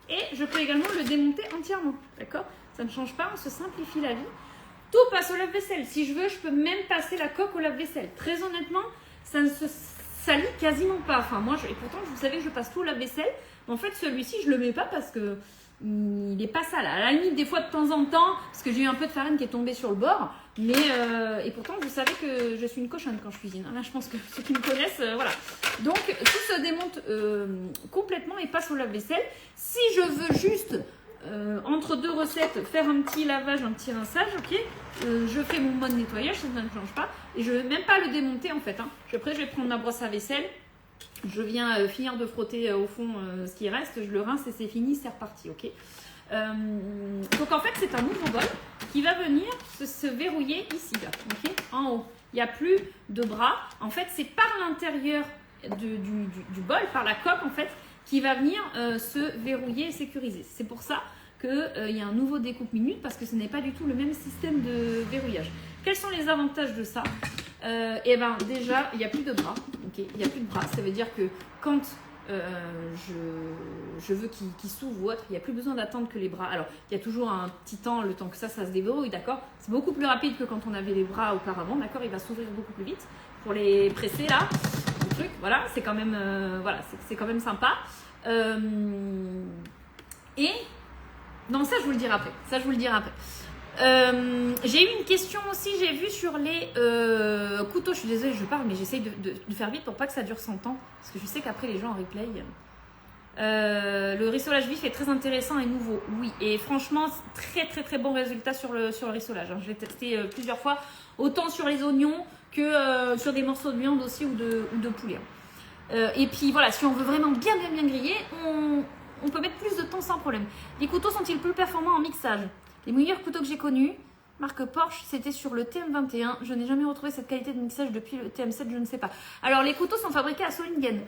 et je peux également le démonter entièrement. D'accord, ça ne change pas, on se simplifie la vie. Tout passe au lave-vaisselle. Si je veux, je peux même passer la coque au lave-vaisselle. Très honnêtement, ça ne se salit quasiment pas. Enfin, moi, et pourtant, vous savez que je passe tout au lave-vaisselle. En fait, celui-ci, je le mets pas parce que il n'est pas sale. À la limite, des fois, de temps en temps, parce que j'ai eu un peu de farine qui est tombée sur le bord. Mais, et pourtant, vous savez que je suis une cochonne quand je cuisine. Là, je pense que ceux qui me connaissent, voilà. Donc, tout se démonte complètement et passe au lave-vaisselle. Si je veux juste... entre deux recettes, faire un petit lavage, un petit rinçage, ok. Je fais mon mode nettoyage, ça ne change pas. Et je ne vais même pas le démonter en fait. Hein. Après, je vais prendre ma brosse à vaisselle. Je viens finir de frotter au fond ce qui reste. Je le rince et c'est fini, c'est reparti, ok. Donc en fait, c'est un nouveau bol qui va venir se verrouiller ici, là, ok, en haut. Il n'y a plus de bras. En fait, c'est par l'intérieur du bol, par la coque en fait, qui va venir se verrouiller et sécuriser. C'est pour ça qu'il y a un nouveau découpe minute parce que ce n'est pas du tout le même système de verrouillage. Quels sont les avantages de ça? Et ben déjà, il n'y a plus de bras. Okay, il n'y a plus de bras. Ça veut dire que quand je veux qu'il s'ouvre ou autre, il n'y a plus besoin d'attendre que les bras. Alors, il y a toujours un petit temps, le temps que ça se déverrouille, d'accord? C'est beaucoup plus rapide que quand on avait les bras auparavant, d'accord? Il va s'ouvrir beaucoup plus vite. Pour les presser là, le truc, voilà, c'est quand même, voilà, c'est quand même sympa. Et non, ça je vous le dirai après. Ça je vous le dirai après. J'ai eu une question aussi, j'ai vu sur les couteaux. Je suis désolée, je parle, mais j'essaye de faire vite pour pas que ça dure 100 ans, parce que je sais qu'après les gens en replay. Le rissolage vif est très intéressant et nouveau. Oui, et franchement, très bon résultat sur le rissolage. Hein. Je l'ai testé plusieurs fois, autant sur les oignons que sur des morceaux de viande aussi ou de poulet. Et puis voilà, si on veut vraiment bien griller, on peut mettre plus de temps sans problème. Les couteaux sont-ils plus performants en mixage? Les meilleurs couteaux que j'ai connus, marque Porsche, c'était sur le TM21. Je n'ai jamais retrouvé cette qualité de mixage depuis le TM7, je ne sais pas. Alors les couteaux sont fabriqués à Solingen.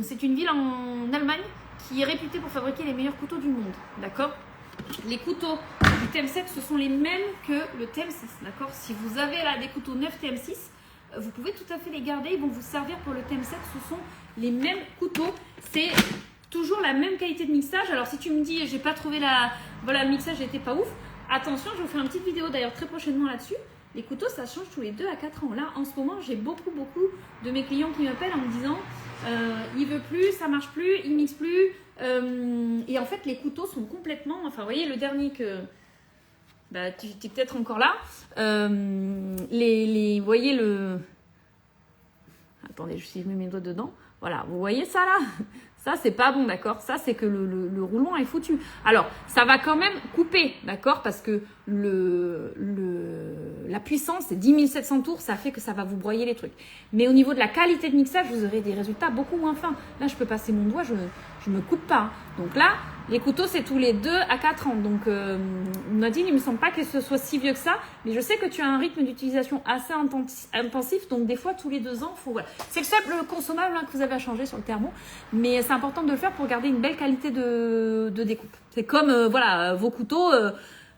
C'est une ville en Allemagne qui est réputée pour fabriquer les meilleurs couteaux du monde. D'accord? Les couteaux du TM7, ce sont les mêmes que le TM6. D'accord? Si vous avez là des couteaux 9 TM6, vous pouvez tout à fait les garder. Ils vont vous servir pour le TM7. Ce sont les mêmes couteaux. C'est toujours la même qualité de mixage. Alors si tu me dis j'ai pas trouvé le mixage n'était pas ouf, attention, je vous fais une petite vidéo d'ailleurs très prochainement là-dessus. Les couteaux ça change tous les 2 à 4 ans. Là en ce moment j'ai beaucoup de mes clients qui m'appellent en me disant il veut plus, ça marche plus, il mixe plus. Et en fait les couteaux sont complètement, enfin vous voyez le dernier que bah, tu es peut-être encore là. Vous voyez le... Attendez, je mets mes doigts dedans. Voilà, vous voyez ça là? Ça, c'est pas bon, d'accord? Ça, c'est que le roulement est foutu. Alors, ça va quand même couper, d'accord? Parce que la puissance, c'est 10 700 tours, ça fait que ça va vous broyer les trucs. Mais au niveau de la qualité de mixage, vous aurez des résultats beaucoup moins fins. Là, je peux passer mon doigt, je me coupe pas. Hein. Donc là, les couteaux, c'est tous les 2 à 4 ans. Donc, Nadine, il me semble pas que ce soit si vieux que ça. Mais je sais que tu as un rythme d'utilisation assez intensif. Donc, des fois, tous les 2 ans, faut... Voilà. C'est le seul consommable que vous avez à changer sur le thermo. Mais c'est important de le faire pour garder une belle qualité de découpe. C'est comme, vos couteaux...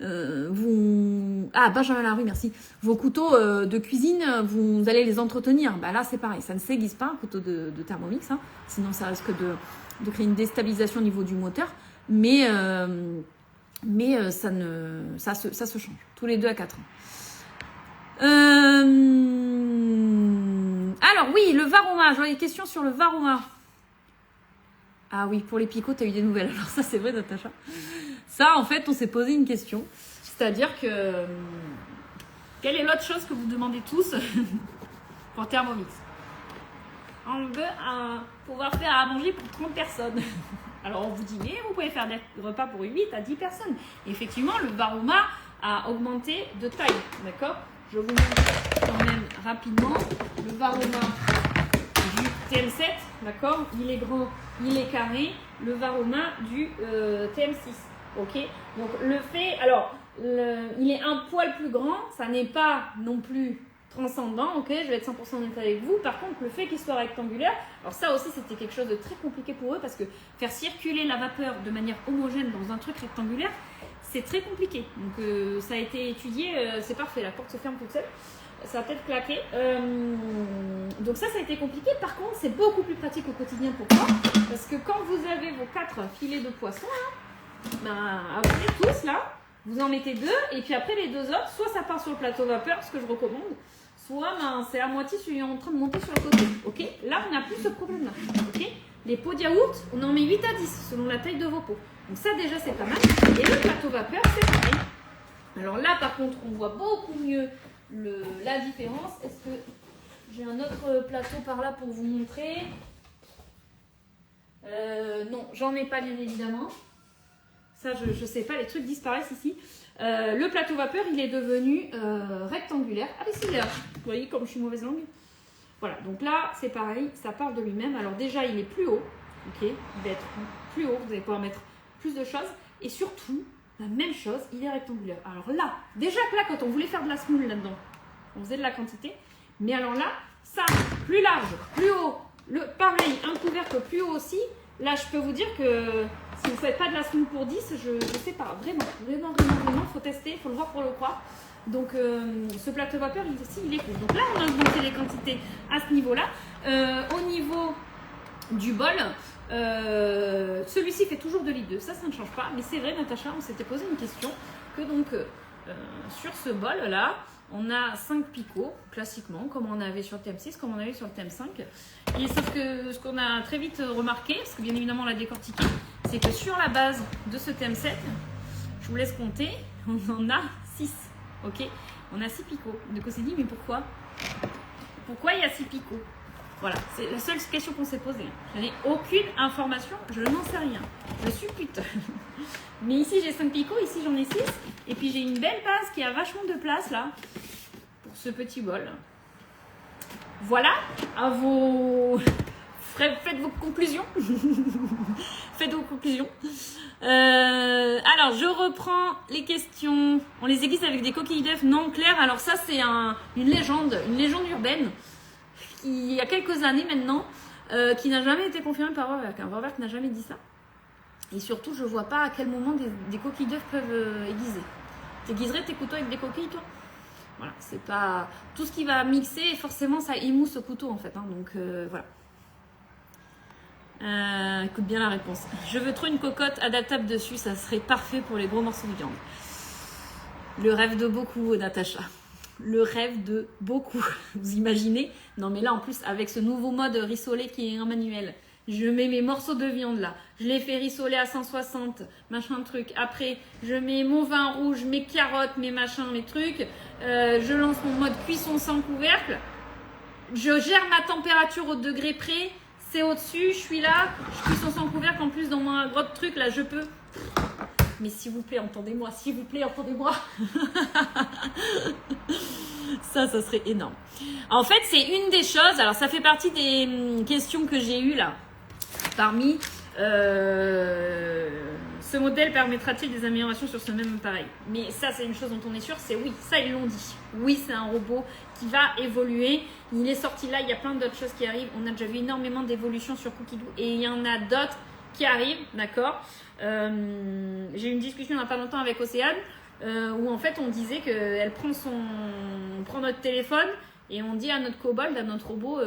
Benjamin Larue, merci. Vos couteaux de cuisine, vous allez les entretenir. Bah là, c'est pareil. Ça ne s'aiguise pas, un couteau de Thermomix. Hein. Sinon, ça risque de créer une déstabilisation au niveau du moteur. Mais ça se change. Tous les 2 à 4 ans. Alors, oui, le Varoma. J'aurais des questions sur le Varoma. Ah oui, pour les picots, tu as eu des nouvelles. Alors ça, c'est vrai, Natacha. Ça, en fait, on s'est posé une question. C'est-à-dire que... Quelle est l'autre chose que vous demandez tous pour Thermomix? On veut pouvoir faire à manger pour 30 personnes. Alors, on vous dit, mais vous pouvez faire des repas pour 8 à 10 personnes. Et effectivement, le Varoma a augmenté de taille. D'accord? Je vous montre quand même rapidement le Varoma du TM7. D'accord? Il est grand, il est carré. Le Varoma du TM6. Ok? Donc, le fait... Alors, il est un poil plus grand. Ça n'est pas non plus transcendant, ok, je vais être 100% honnête avec vous. Par contre, le fait qu'il soit rectangulaire, alors ça aussi c'était quelque chose de très compliqué pour eux parce que faire circuler la vapeur de manière homogène dans un truc rectangulaire, c'est très compliqué. Donc ça a été étudié, c'est parfait, la porte se ferme toute seule, ça va peut-être claquer. Donc ça a été compliqué. Par contre, c'est beaucoup plus pratique au quotidien. Pourquoi? Parce que quand vous avez vos 4 filets de poisson, après tous là, vous en mettez 2 et puis après les 2 autres, soit ça part sur le plateau vapeur, ce que je recommande, soit c'est à moitié celui en train de monter sur le côté. Ok, là on n'a plus ce problème là. Ok, les pots de yaourt, on en met 8 à 10 selon la taille de vos pots. Donc ça déjà c'est pas mal. Et le plateau vapeur c'est pareil. Alors là par contre on voit beaucoup mieux la différence. Est-ce que j'ai un autre plateau par là pour vous montrer? Non, j'en ai pas bien évidemment. Ça, je sais pas, les trucs disparaissent ici. Le plateau vapeur, il est devenu rectangulaire. Ah, mais c'est là. Vous voyez comme je suis mauvaise langue. Voilà, donc là, c'est pareil, ça part de lui-même. Alors déjà, il est plus haut. Ok, il va être plus haut. Vous allez pouvoir mettre plus de choses. Et surtout, la même chose, il est rectangulaire. Alors là, déjà que là, quand on voulait faire de la semoule là-dedans, on faisait de la quantité. Mais alors là, ça, plus large, plus haut. Pareil, un couvercle plus haut aussi. Là, je peux vous dire que si vous ne faites pas de la semoule pour 10, je ne sais pas. Vraiment, il faut tester, il faut le voir pour le croire. Donc, ce plateau vapeur, ici, il est cool. Donc là, on a augmenté les quantités à ce niveau-là. Au niveau du bol, celui-ci fait toujours 2 litres 2. Ça ne change pas. Mais c'est vrai, Natacha, on s'était posé une question que donc, sur ce bol-là, on a 5 picots, classiquement, comme on avait sur le TM6, comme on avait sur le TM5. Et sauf que ce qu'on a très vite remarqué, parce que bien évidemment on l'a décortiqué, c'est que sur la base de ce TM7, je vous laisse compter, on en a 6. Ok, on a 6 picots. Donc on s'est dit, mais pourquoi? Pourquoi il y a 6 picots? Voilà, c'est la seule question qu'on s'est posée. Je n'ai aucune information, je n'en sais rien. Je suppute. Mais ici j'ai 5 picots, ici j'en ai 6. Et puis j'ai une belle base qui a vachement de place là, pour ce petit bol. Voilà, à vos... Faites vos conclusions. Faites vos conclusions. Alors, je reprends les questions. On les aiguise avec des coquilles d'œufs non claires. Alors ça, c'est une légende urbaine qui, il y a quelques années maintenant, qui n'a jamais été confirmée par Vorwerk. Vorwerk n'a jamais dit ça. Et surtout, je vois pas à quel moment des coquilles d'œufs peuvent aiguiser. T'aiguiserais tes couteaux avec des coquilles, toi? Voilà, c'est pas... Tout ce qui va mixer, forcément, ça émousse au couteau, en fait. Hein, donc, voilà. Écoute bien la réponse. Je veux trop une cocotte adaptable dessus, ça serait parfait pour les gros morceaux de viande. Le rêve de beaucoup, Natacha. Le rêve de beaucoup. Vous imaginez? Non, mais là, en plus, avec ce nouveau mode rissolé qui est en manuel, je mets mes morceaux de viande là, je les fais rissoler à 160, machin truc. Après, je mets mon vin rouge, mes carottes, mes machins, mes trucs. Je lance mon mode cuisson sans couvercle. Je gère ma température au degré près. C'est au-dessus, je suis là, je cuisson sans couvercle. En plus, dans mon gros truc là, je peux. Mais s'il vous plaît, entendez-moi, s'il vous plaît, entendez-moi. Ça serait énorme. En fait, c'est une des choses. Alors, ça fait partie des questions que j'ai eues là. Parmi ce modèle permettra-t-il des améliorations sur ce même appareil? Mais ça, c'est une chose dont on est sûr, c'est oui. Ça, ils l'ont dit. Oui, c'est un robot qui va évoluer. Il est sorti là. Il y a plein d'autres choses qui arrivent. On a déjà vu énormément d'évolutions sur Cookidoo et il y en a d'autres qui arrivent, d'accord. J'ai eu une discussion il n'y a pas longtemps avec Océane où en fait on disait qu'elle prend notre téléphone et on dit à notre kobold, à notre robot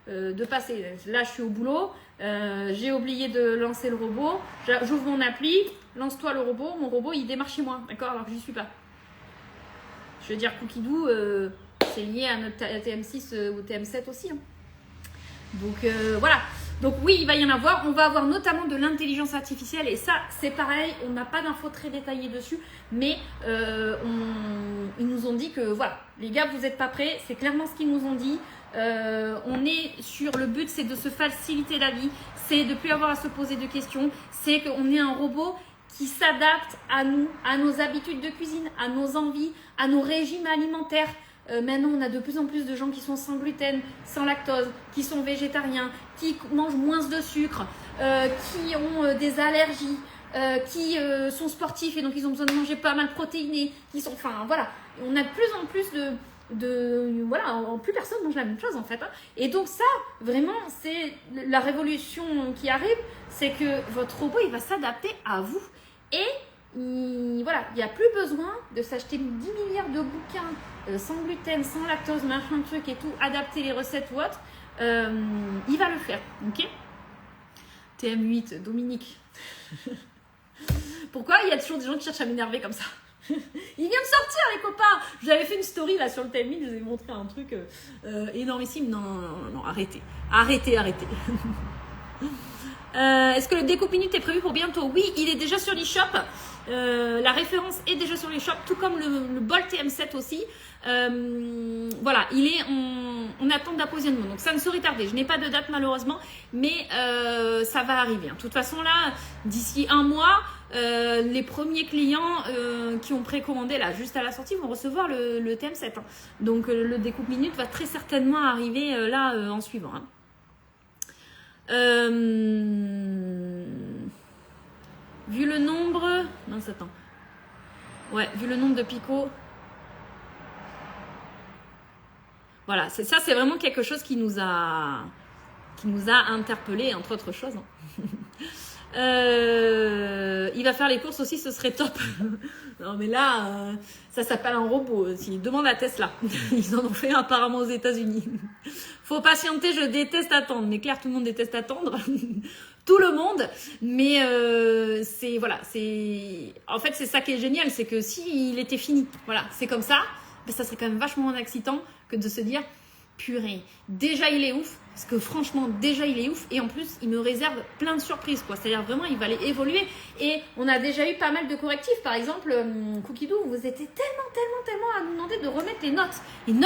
de passer. Là je suis au boulot, j'ai oublié de lancer le robot, j'ouvre mon appli, lance-toi le robot, mon robot il démarre chez moi, d'accord, alors que j'y suis pas. Je veux dire Cookidoo c'est lié à notre TM6 ou TM7 aussi. Hein. Donc voilà. Donc oui, il va y en avoir. On va avoir notamment de l'intelligence artificielle et ça, c'est pareil. On n'a pas d'infos très détaillées dessus, mais ils nous ont dit que voilà, les gars, vous n'êtes pas prêts. C'est clairement ce qu'ils nous ont dit. On est sur le but, c'est de se faciliter la vie, c'est de plus avoir à se poser de questions, c'est qu'on est un robot qui s'adapte à nous, à nos habitudes de cuisine, à nos envies, à nos régimes alimentaires. Maintenant, on a de plus en plus de gens qui sont sans gluten, sans lactose, qui sont végétariens, qui mangent moins de sucre, qui ont des allergies, qui sont sportifs et donc ils ont besoin de manger pas mal protéiné. Enfin, voilà. On a de plus en plus voilà, plus personne mange la même chose en fait. Hein. Et donc ça, vraiment, c'est la révolution qui arrive, c'est que votre robot, il va s'adapter à vous. Et voilà, il n'y a plus besoin de s'acheter 10 milliards de bouquins sans gluten, sans lactose, machin truc et tout, adapter les recettes ou autre. Il va le faire, ok? TM8, Dominique. Pourquoi il y a toujours des gens qui cherchent à m'énerver comme ça? Il vient de sortir les copains. Je vous avais fait une story là sur le TM8, je vous ai montré un truc énormissime. Non, arrêtez. Est-ce que le découpe minute est prévu pour bientôt? Oui, il est déjà sur l'eShop. La référence est déjà sur l'eShop, tout comme le bol TM7 aussi. Voilà, il est en attente d'approvisionnement, donc ça ne saurait tarder. Je n'ai pas de date malheureusement, mais ça va arriver. De toute façon là, d'ici un mois, les premiers clients qui ont précommandé là juste à la sortie vont recevoir le TM7. Hein. Donc le découpe minute va très certainement arriver là en suivant. Hein. Vu le nombre... Non, attends. Ouais, vu le nombre de picots... Voilà, c'est vraiment quelque chose qui nous a interpellés, entre autres choses. Hein. Il va faire les courses aussi, ce serait top. Non, mais là, ça s'appelle un robot. Demande à Tesla. Ils en ont fait apparemment aux États-Unis. Faut patienter, je déteste attendre. Mais clair, tout le monde déteste attendre. Tout le monde. Mais en fait, c'est ça qui est génial. C'est que s'il était fini, voilà, c'est comme ça, ben, ça serait quand même vachement moins excitant que de se dire purée, déjà il est ouf, parce que franchement déjà il est ouf et en plus il me réserve plein de surprises quoi, c'est-à-dire vraiment il va aller évoluer et on a déjà eu pas mal de correctifs, par exemple Cookidoo, vous étiez tellement à nous demander de remettre les notes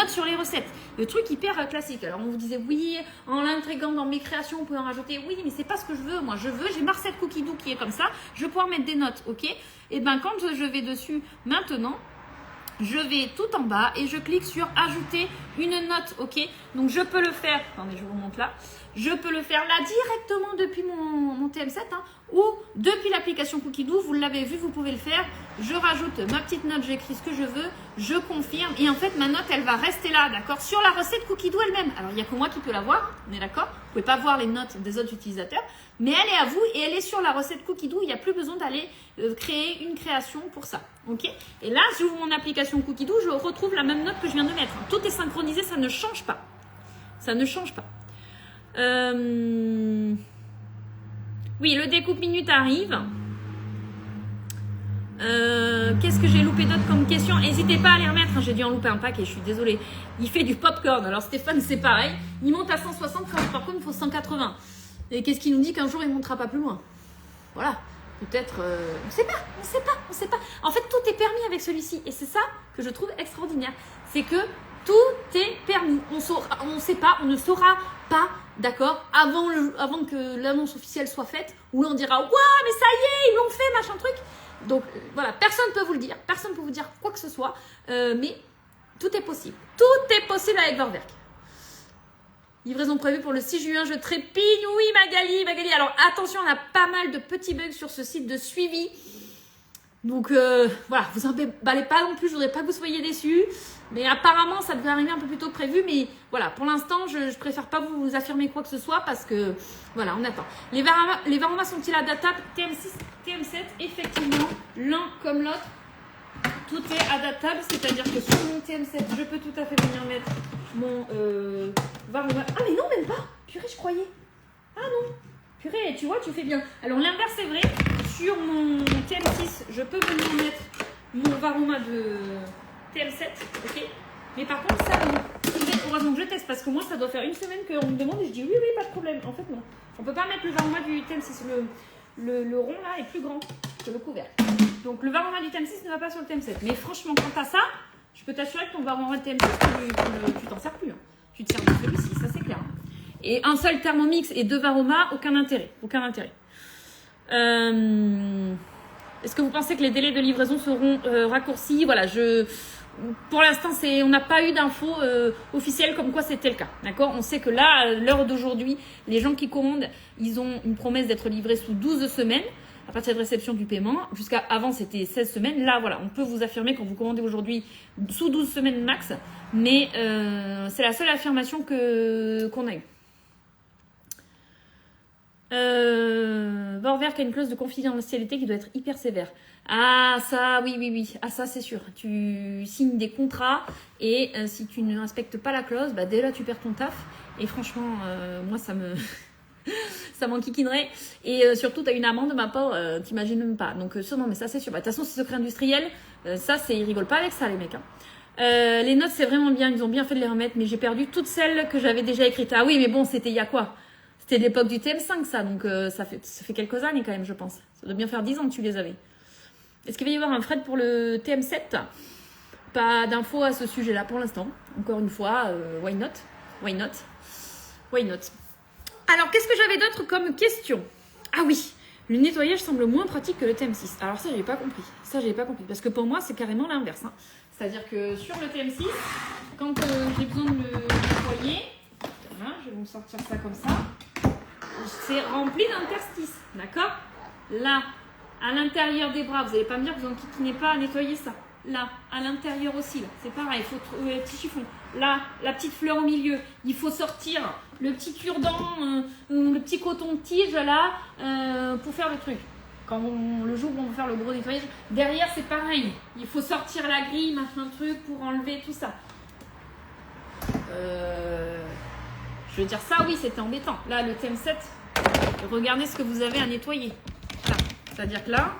sur les recettes, le truc hyper classique. Alors on vous disait oui, en l'intriguant dans mes créations on peut en rajouter, oui mais c'est pas ce que je veux, moi j'ai ma recette Cookidoo qui est comme ça, je vais pouvoir mettre des notes, ok, et ben quand je vais dessus maintenant, je vais tout en bas et je clique sur ajouter une note, ok. Donc je peux le faire, attendez je vous montre là, je peux le faire là directement depuis mon TM7 hein, ou depuis l'application Cookidoo, vous l'avez vu, vous pouvez le faire. Je rajoute ma petite note, j'écris ce que je veux, je confirme et en fait ma note elle va rester là, d'accord, sur la recette Cookidoo elle-même. Alors il n'y a que moi qui peux la voir, on est d'accord, vous pouvez pas voir les notes des autres utilisateurs, mais elle est à vous et elle est sur la recette Cookidoo, il n'y a plus besoin d'aller créer une création pour ça, ok. Et là j'ouvre mon application Cookidoo, je retrouve la même note que je viens de mettre, tout est synchronisé, ça ne change pas, oui, le découpe minute arrive. Qu'est-ce que j'ai loupé d'autre comme question? N'hésitez pas à les remettre, hein, j'ai dû en louper un paquet, je suis désolée. Il fait du popcorn, alors Stéphane c'est pareil, il monte à 160, par contre il faut 180. Et qu'est-ce qui nous dit qu'un jour il ne montera pas plus loin? Voilà, peut-être, on sait pas. En fait tout est permis avec celui-ci et c'est ça que je trouve extraordinaire. C'est que tout est permis, on ne saura pas, d'accord, avant que l'annonce officielle soit faite, où l'on dira « Waouh, mais ça y est, ils l'ont fait, machin truc !» Donc voilà, personne ne peut vous le dire, personne ne peut vous dire quoi que ce soit, mais Tout est possible. Tout est possible avec Vorwerk. Livraison prévue pour le 6 juin, je trépigne. Oui, Magali. Alors, attention, on a pas mal de petits bugs sur ce site de suivi. Donc, voilà, vous emballez pas non plus. Je voudrais pas que vous soyez déçus. Mais apparemment, ça devrait arriver un peu plus tôt que prévu. Mais voilà, pour l'instant, je préfère pas vous affirmer quoi que ce soit parce que, voilà, on attend. Les Varromas sont-ils adaptables? TM6, TM7, effectivement, l'un comme l'autre. Tout est adaptable, c'est-à-dire que sur mon TM7, je peux tout à fait venir mettre mon Varroma. Ah mais non, même pas. Purée, je croyais. Ah non. Purée, tu vois, tu fais bien. Alors l'inverse c'est vrai. Sur mon TM6, je peux venir mettre mon Varroma de TM7, ok. Mais par contre, ça, non. Heureusement que je teste parce que moi, ça doit faire une semaine qu'on me demande et je dis oui, pas de problème. En fait, non. On peut pas mettre le Varroma du TM6. Le rond là est plus grand que le couvercle. Donc le Varroma du TM6 ne va pas sur le TM7. Mais franchement, quant à ça, je peux t'assurer que ton Varroma de TM6, tu t'en sers plus. Hein. Tu te sers de celui-ci, ça c'est clair. Hein. Et un seul Thermomix et 2 Varroma, aucun intérêt. Est-ce que vous pensez que les délais de livraison seront raccourcis? Voilà, pour l'instant, on n'a pas eu d'infos officielles comme quoi c'était le cas. D'accord? On sait que là, à l'heure d'aujourd'hui, les gens qui commandent, ils ont une promesse d'être livrés sous 12 semaines. À partir de réception du paiement, jusqu'à avant c'était 16 semaines. Là, voilà, on peut vous affirmer quand vous commandez aujourd'hui sous 12 semaines max, mais c'est la seule affirmation qu'on a eue. Vorwerk a une clause de confidentialité qui doit être hyper sévère. Ah, ça, oui. Ah, ça, c'est sûr. Tu signes des contrats et si tu ne respectes pas la clause, bah, dès là, tu perds ton taf. Et franchement, moi, ça m'enquiquinerait. Et surtout, tu as une amende, ma pauvre, t'imagines même pas. Donc, non, mais ça, c'est sûr. Bah, de toute façon, c'est secret industriel. Ça, ils rigolent pas avec ça, les mecs. Hein. Les notes, c'est vraiment bien. Ils ont bien fait de les remettre. Mais j'ai perdu toutes celles que j'avais déjà écrites. Ah oui, mais bon, c'était il y a quoi? C'était l'époque du TM5, ça. Donc, ça fait quelques années quand même, je pense. Ça doit bien faire 10 ans que tu les avais. Est-ce qu'il va y avoir un fret pour le TM7? Pas d'infos à ce sujet-là pour l'instant. Encore une fois, why not? Alors, qu'est-ce que j'avais d'autre comme question? Ah oui, le nettoyage semble moins pratique que le TM6. Alors ça, j'ai pas compris. Parce que pour moi, c'est carrément l'inverse. Hein. C'est-à-dire que sur le TM6, quand j'ai besoin de le nettoyer, voilà, je vais vous sortir ça comme ça, c'est rempli d'interstices, d'accord? Là, à l'intérieur des bras, vous n'allez pas me dire que vous n'enquiquinez pas à nettoyer ça. Là, à l'intérieur aussi, là, c'est pareil, il faut trouver le petit chiffon. Là, la petite fleur au milieu, il faut sortir le petit cure-dent, le petit coton-tige là, pour faire le truc. Le jour où on va faire le gros nettoyage, derrière c'est pareil, il faut sortir la grille, machin truc, pour enlever tout ça. Je veux dire ça, oui, c'était embêtant. Là, le TM7, regardez ce que vous avez à nettoyer. Là. C'est-à-dire que là,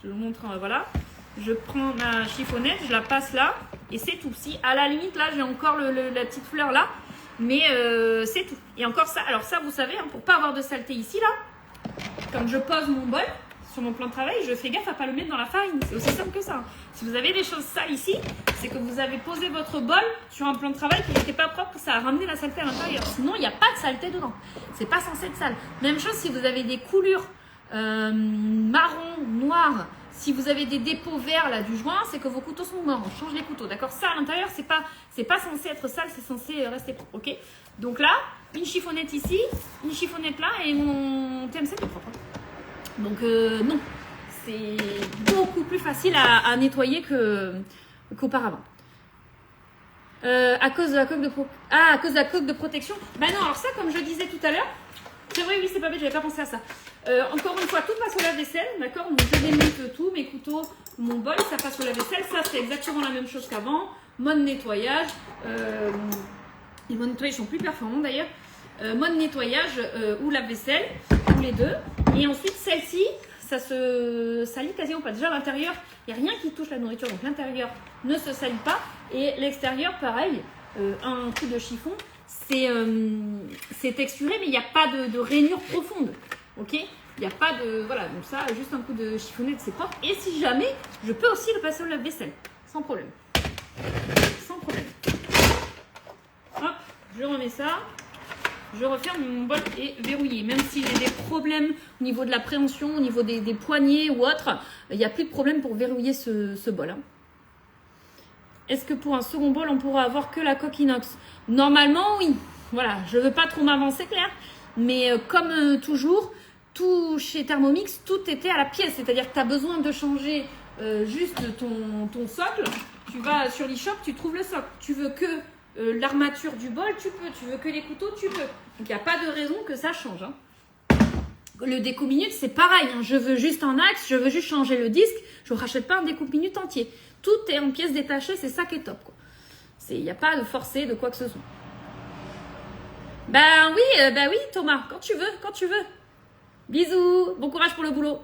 je vous montre, voilà. Je prends ma chiffonnette, je la passe là, et c'est tout. Si à la limite, là, j'ai encore la petite fleur là, mais c'est tout. Et encore ça, alors ça, vous savez, hein, pour pas avoir de saleté ici, là, quand je pose mon bol sur mon plan de travail, je fais gaffe à pas le mettre dans la farine. C'est aussi simple que ça. Si vous avez des choses sales ici, c'est que vous avez posé votre bol sur un plan de travail qui n'était pas propre, ça a ramené la saleté à l'intérieur. Sinon, il n'y a pas de saleté dedans. C'est pas censé être sale. Même chose si vous avez des coulures marron, noir. Si vous avez des dépôts verts là du joint, c'est que vos couteaux sont morts. On change les couteaux, d'accord? Ça à l'intérieur, c'est pas censé être sale, c'est censé rester propre, ok? Donc là, une chiffonnette ici, une chiffonnette là, et mon TM7 est propre. Donc non, c'est beaucoup plus facile à nettoyer qu'auparavant. À cause de la coque de protection. Ben non, alors ça, comme je disais tout à l'heure, c'est vrai, oui, c'est pas bête, j'avais pas pensé à ça. Encore une fois, tout passe au lave-vaisselle, d'accord? Donc je démonte tout, mes couteaux, mon bol, ça passe au lave-vaisselle. Ça, c'est exactement la même chose qu'avant. Mode nettoyage. Les modes nettoyage sont plus performants d'ailleurs. Mode nettoyage ou lave-vaisselle, ou les deux. Et ensuite, celle-ci, ça se salit quasiment pas. Déjà, à l'intérieur, il n'y a rien qui touche la nourriture, donc l'intérieur ne se salit pas. Et l'extérieur, pareil, un coup de chiffon. C'est texturé, mais il n'y a pas de rainure profonde. Ok? Il n'y a pas de. Voilà, donc ça, juste un coup de chiffonnette, c'est propre. Et si jamais, je peux aussi le passer au lave-vaisselle. Sans problème. Hop, je remets ça. Je referme, mon bol est verrouillé. Même si j'ai des problèmes au niveau de la préhension, au niveau des poignets ou autre, il n'y a plus de problème pour verrouiller ce bol. Hein. est-ce que pour un second bol, on pourra avoir que la coque inox? Normalement, oui. Voilà, je veux pas trop m'avancer, Claire. Mais comme toujours, tout chez Thermomix, tout était à la pièce. C'est-à-dire que tu as besoin de changer juste ton socle. Tu vas sur l'e-shop, tu trouves le socle. Tu veux que l'armature du bol, tu peux. Tu veux que les couteaux, tu peux. Donc, il n'y a pas de raison que ça change. Hein. Le découpe-minute, c'est pareil. Hein. Je veux juste un axe, je veux juste changer le disque. Je ne rachète pas un découpe-minute entier. Tout est en pièces détachées, c'est ça qui est top. Il n'y a pas de forcer de quoi que ce soit. Ben oui, Thomas, quand tu veux. Bisous, bon courage pour le boulot.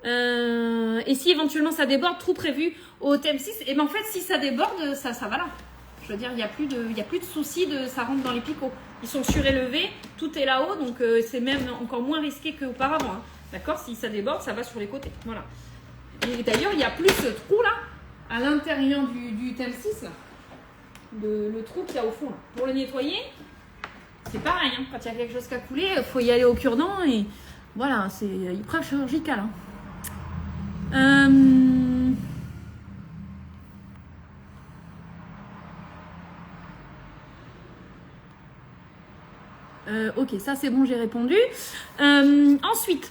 Et si éventuellement ça déborde, trou prévu au TM6, et ben en fait, si ça déborde, ça va là. Je veux dire, il n'y a plus de souci de ça rentre dans les picots. Ils sont surélevés, tout est là-haut, donc c'est même encore moins risqué qu'auparavant. Hein. D'accord? Si ça déborde, ça va sur les côtés. Voilà. Et d'ailleurs, il n'y a plus ce trou là, à l'intérieur du TM6, là. Le trou qu'il y a au fond là. Pour le nettoyer, c'est pareil. Hein. Quand il y a quelque chose qui a coulé, il faut y aller au cure-dent et voilà, c'est épreuve chirurgicale. Hein. Ok, ça c'est bon, j'ai répondu. Ensuite,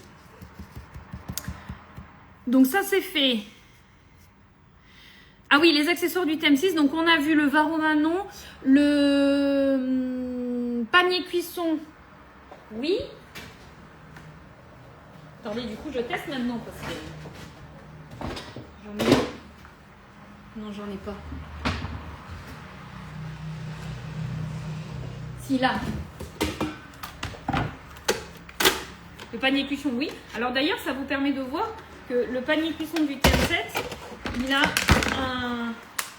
donc ça c'est fait. Ah oui, les accessoires du TM6. Donc on a vu le Varoma non, le panier cuisson, oui. Attendez, du coup je teste maintenant parce que j'en ai. Non, j'en ai pas. Si là. Le panier cuisson, oui. Alors d'ailleurs, ça vous permet de voir que le panier cuisson du TM7, il a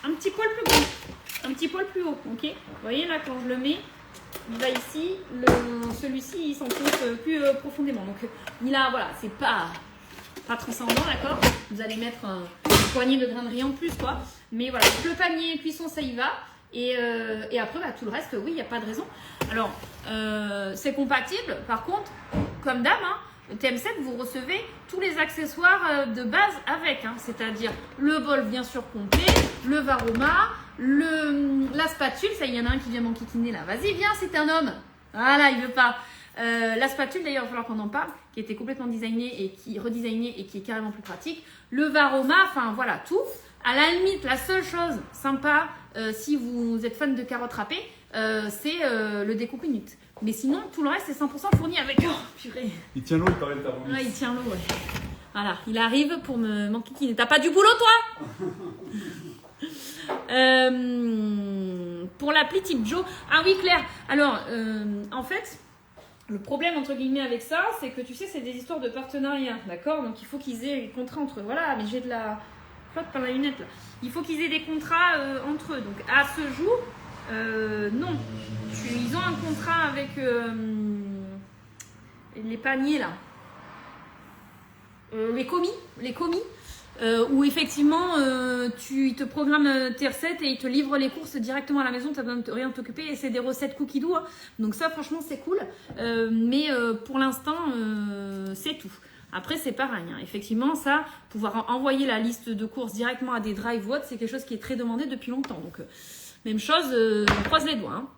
un petit poil plus grand, un petit poil plus haut, ok. Vous voyez là, quand je le mets, il va ici, celui-ci, il s'enfonce plus profondément. Donc il a, voilà, c'est pas transcendant, d'accord. Vous allez mettre une poignée de grains de riz en plus, quoi. Mais voilà, le panier cuisson, ça y va. Et après, bah, tout le reste, oui, il n'y a pas de raison. Alors, c'est compatible. Par contre, comme d'hab, hein, le TM7, vous recevez tous les accessoires de base avec. Hein, c'est-à-dire le bol, bien sûr, complet, le Varoma, la spatule. Ça, il y en a un qui vient m'enquiquiner là. Vas-y, viens, c'est un homme. Voilà, il veut pas. La spatule, d'ailleurs, il va falloir qu'on en parle, qui était complètement redesignée et qui est carrément plus pratique. Le Varoma, enfin, voilà, tout. À la limite, la seule chose sympa, si vous êtes fan de carottes râpées, c'est le découpe-minute. Mais sinon, tout le reste, c'est 100% fourni avec... Oh, purée. Il tient l'eau, il paraît le Thermomix. Ouais, il tient l'eau, ouais. Voilà, il arrive pour m'enquiquiner. T'as pas du boulot, toi? Pour l'appli type Joe. Ah oui, Claire. Alors, en fait... Le problème, entre guillemets, avec ça, c'est que, tu sais, c'est des histoires de partenariat, d'accord? Donc, il faut qu'ils aient des contrats entre eux. Voilà, mais j'ai de la flotte par la lunette, là. Il faut qu'ils aient des contrats entre eux. Donc, à ce jour, non. Ils ont un contrat avec les paniers, là. Les commis. Où effectivement ils te programment tes recettes et ils te livrent les courses directement à la maison, tu n'as besoin de rien t'occuper et c'est des recettes cookie doux, hein. Donc ça franchement c'est cool, mais pour l'instant c'est tout. Après c'est pareil, hein. Effectivement ça, pouvoir envoyer la liste de courses directement à des drive ou autres, c'est quelque chose qui est très demandé depuis longtemps, donc même chose, on croise les doigts, hein.